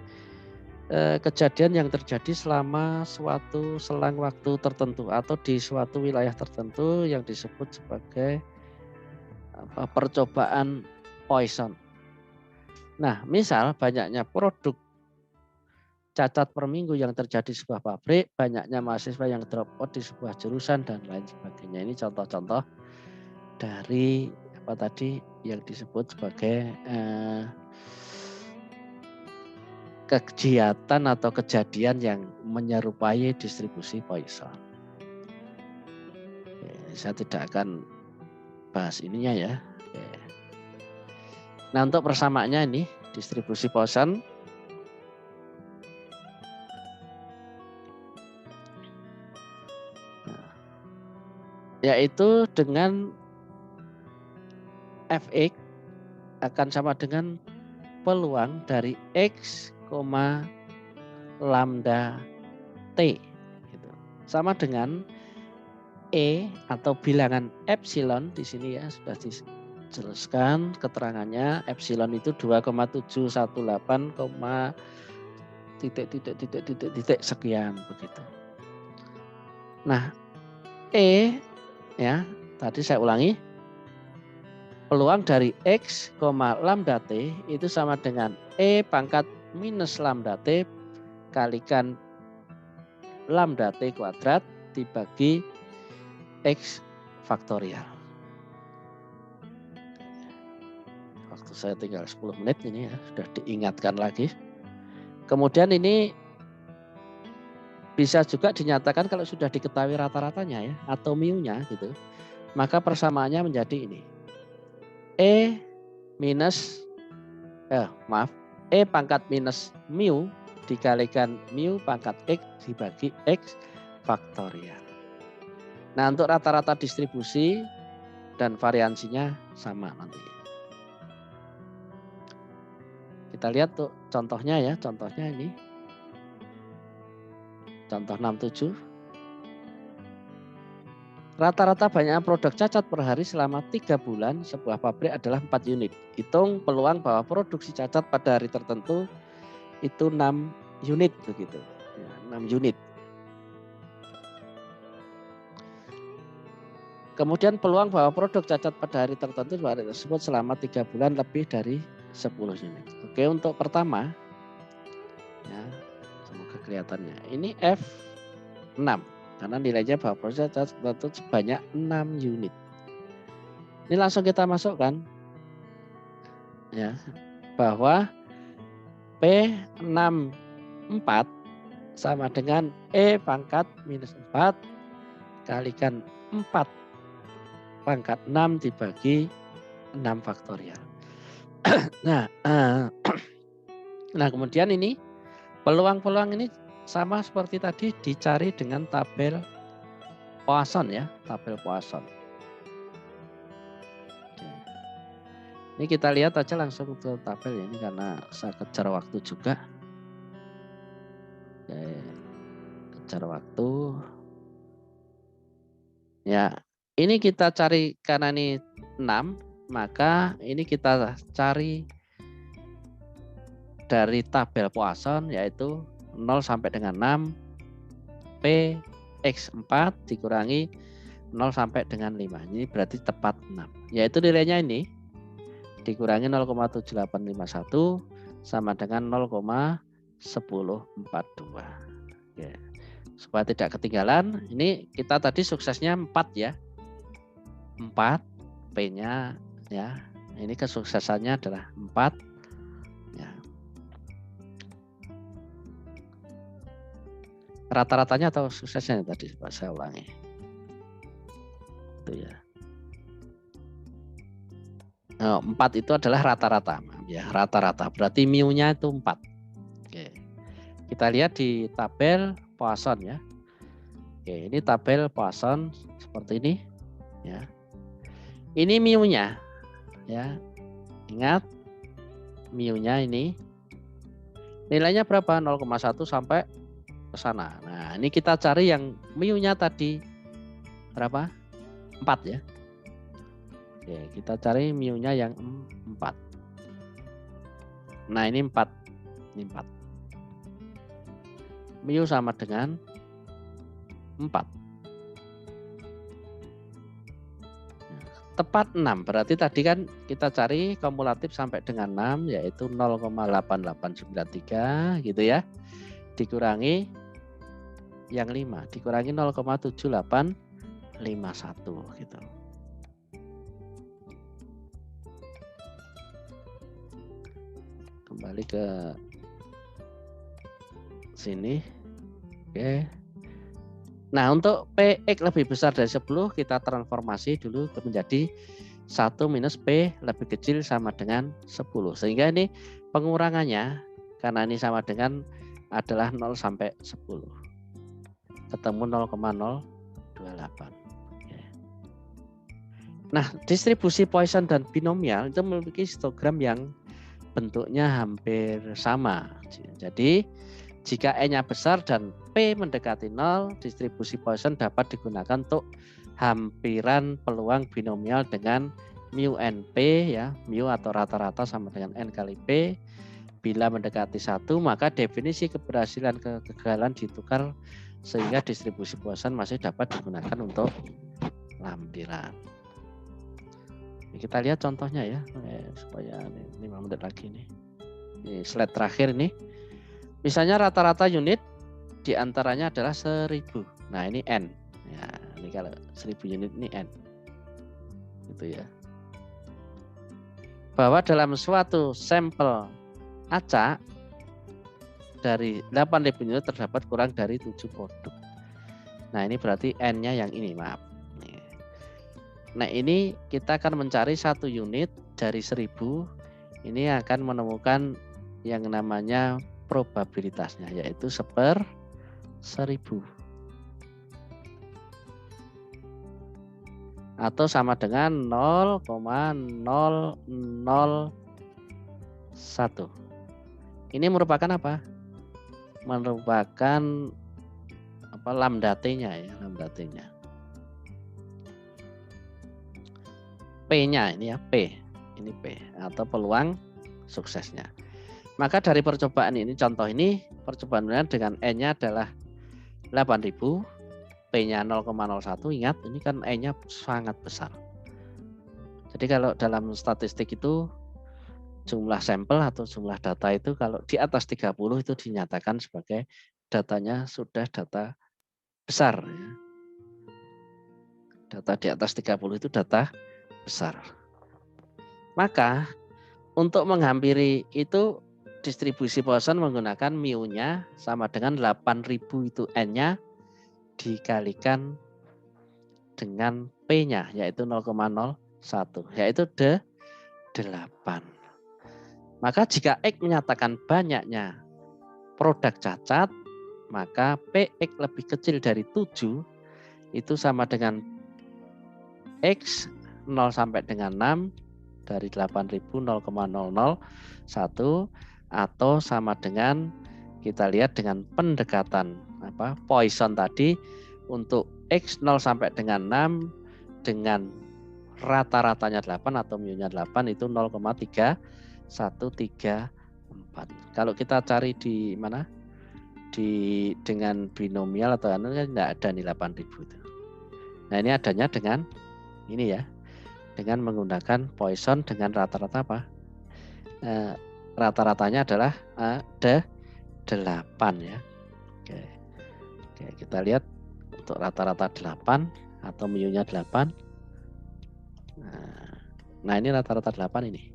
kejadian yang terjadi selama suatu selang waktu tertentu atau di suatu wilayah tertentu yang disebut sebagai percobaan Poisson. Nah, misal banyaknya produk cacat per minggu yang terjadi di sebuah pabrik, banyaknya mahasiswa yang drop out di sebuah jurusan dan lain sebagainya. Ini contoh-contoh dari apa tadi yang disebut sebagai kegiatan atau kejadian yang menyerupai distribusi Poisson. Saya tidak akan bahas ininya ya. Nah, untuk persamaannya ini distribusi Poisson yaitu dengan Fx akan sama dengan peluang dari X, lambda T gitu. Sama dengan E atau bilangan epsilon di sini ya sudah dijelaskan keterangannya. Epsilon itu 2,718, titik sekian begitu. Nah, E ya, tadi saya ulangi. Peluang dari X, lambda T itu sama dengan E pangkat minus lambda T kalikan lambda T kuadrat dibagi X faktorial. Waktu saya tinggal 10 menit ini ya, sudah diingatkan lagi. Kemudian ini bisa juga dinyatakan kalau sudah diketahui rata-ratanya ya, atau mu-nya gitu. Maka persamaannya menjadi ini. E pangkat minus mu dikalikan mu pangkat X dibagi X faktorial. Nah, untuk rata-rata distribusi dan variansinya sama nanti. Kita lihat tuh contohnya ya, contohnya ini. Contoh 67. Rata-rata banyak produk cacat per hari selama 3 bulan sebuah pabrik adalah 4 unit. Hitung peluang bahwa produksi cacat pada hari tertentu itu 6 unit begitu. Ya, 6 unit. Kemudian peluang bahwa produk cacat pada hari tertentu tersebut selama 3 bulan lebih dari 10 unit. Oke, untuk pertama ya, semoga kelihatannya. Ini F6. Karena nilainya bahwa proses tertentu sebanyak 6 unit. Ini langsung kita masukkan ya, bahwa P64 sama dengan E pangkat minus 4 kalikan 4 pangkat 6 dibagi 6 faktorial. Nah, kemudian ini peluang-peluang ini sama seperti tadi dicari dengan tabel Poisson ya, tabel Poisson. Ini kita lihat aja langsung ke tabel ya, ini karena saya kejar waktu juga. Oke, kejar waktu. Ya, ini kita cari karena ini 6, maka ini kita cari dari tabel Poisson yaitu 0 sampai dengan 6 Px4 dikurangi 0 sampai dengan 5. Ini berarti tepat 6. Yaitu nilainya ini dikurangi 0,7851 sama dengan 0,1042. Ya. Supaya tidak ketinggalan, ini kita tadi suksesnya 4 ya. 4 P-nya ya. Ini kesuksesannya adalah 4 ya. Rata-ratanya atau suksesnya tadi saya ulangi. Itu ya. 4 itu adalah rata-rata ya, rata-rata. Berarti mu-nya itu 4. Oke. Kita lihat di tabel Poisson ya. Oke, ini tabel Poisson seperti ini ya. Ini mu-nya ya. Ingat mu-nya ini nilainya berapa? 0,1 sampai ke sana. Nah, ini kita cari yang mu-nya tadi berapa? 4 ya. Oke, kita cari mu-nya yang 4. Nah, ini 4. Ini 4. mu sama dengan 4. Tepat 6. Berarti tadi kan kita cari kumulatif sampai dengan 6 yaitu 0,8893 gitu ya. Dikurangi yang 5, dikurangi 0,7851 gitu. Kembali ke sini. Oke. Nah, untuk PX lebih besar dari 10 kita transformasi dulu menjadi 1 minus P lebih kecil sama dengan 10. Sehingga ini pengurangannya karena ini sama dengan adalah 0 sampai 10. Ketemu 0,028. Nah, distribusi Poisson dan binomial itu memiliki histogram yang bentuknya hampir sama. Jadi, jika N-nya besar dan P mendekati 0, distribusi Poisson dapat digunakan untuk hampiran peluang binomial dengan mu NP ya, mu atau rata-rata sama dengan N kali P. Bila mendekati 1, maka definisi keberhasilan kegagalan ditukar sehingga distribusi Poisson masih dapat digunakan untuk lampiran. Kita lihat contohnya ya, supaya 5 menit lagi nih. Ini slide terakhir ini. Misalnya rata-rata unit diantaranya adalah 1000. Nah ini N. Ya, ini kalau 1000 unit ini N. Gitu ya. Bahwa dalam suatu sampel acak dari 8.000 unit terdapat kurang dari 7 produk. Nah ini berarti N-nya yang ini, maaf. Nah ini kita akan mencari 1 unit dari 1000. Ini akan menemukan yang namanya probabilitasnya, yaitu 1/1000. Atau sama dengan 0,001. Ini merupakan apa? Merupakan apa, lambda T-nya ya, lambda T-nya. P-nya ini ya, P. Ini P atau peluang suksesnya. Maka dari percobaan ini, contoh ini, percobaan dengan N-nya adalah 8.000, P-nya 0,01, ingat ini kan N-nya sangat besar. Jadi kalau dalam statistik itu jumlah sampel atau jumlah data itu kalau di atas 30 itu dinyatakan sebagai datanya sudah data besar. Data di atas 30 itu data besar. Maka untuk menghampiri itu distribusi Poisson menggunakan mu-nya sama dengan 8.000 itu N-nya dikalikan dengan P-nya yaitu 0,01 yaitu 8. Maka jika X menyatakan banyaknya produk cacat, maka PX lebih kecil dari 7 itu sama dengan X 0 sampai dengan 6 dari 8.000 0,001 atau sama dengan kita lihat dengan pendekatan apa Poisson tadi untuk X 0 sampai dengan 6 dengan rata-ratanya 8 atau mu-nya 8 itu 0,3134. Kalau kita cari di mana? Dengan binomial atau anu kan enggak ada nih 8.000 itu. Nah, ini adanya dengan ini ya. Dengan menggunakan Poisson dengan rata-rata apa? Rata-ratanya adalah 8 ya. Oke, kita lihat untuk rata-rata 8 atau mu-nya 8. Nah, ini rata-rata 8 ini.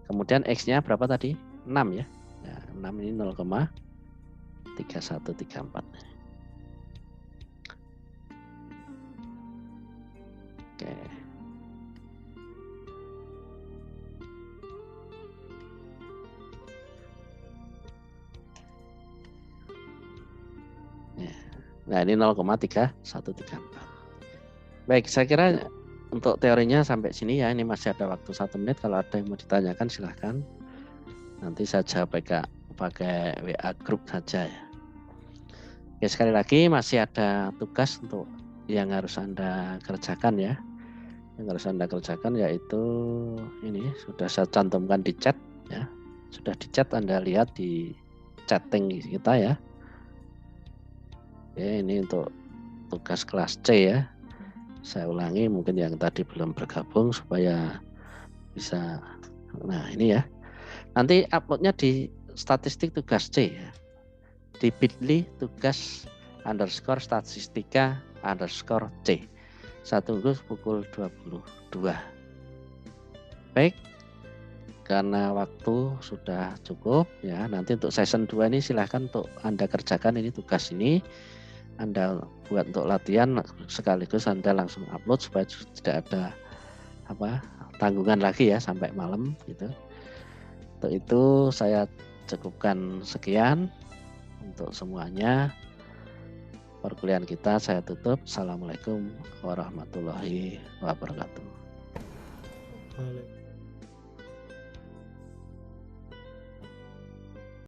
Kemudian X-nya berapa tadi? 6 ya. Nah, 6 ini 0,3134. Oke. Nah, ini 0,3134. Baik, saya kira untuk teorinya sampai sini ya. Ini masih ada waktu 1 menit. Kalau ada yang mau ditanyakan silahkan. Nanti saya jawab pakai WA grup saja ya. Oke, sekali lagi masih ada tugas untuk yang harus Anda kerjakan ya. Yang harus Anda kerjakan yaitu ini sudah saya cantumkan di chat ya. Sudah di chat, Anda lihat di chatting kita ya. Oke, ini untuk tugas kelas C ya. Saya ulangi mungkin yang tadi belum bergabung supaya bisa. Nah ini ya. Nanti uploadnya di statistik tugas C ya. Di bit.ly tugas _statistika_C. Saya tunggu pukul 22. Baik. Karena waktu sudah cukup ya, nanti untuk season 2 ini silahkan untuk Anda kerjakan ini tugas ini. Anda buat untuk latihan sekaligus Anda langsung upload supaya tidak ada tanggungan lagi ya sampai malam gitu. Untuk itu saya cukupkan sekian untuk semuanya. Perkuliahan kita saya tutup. Assalamualaikum warahmatullahi wabarakatuh. Waalaikumsalam.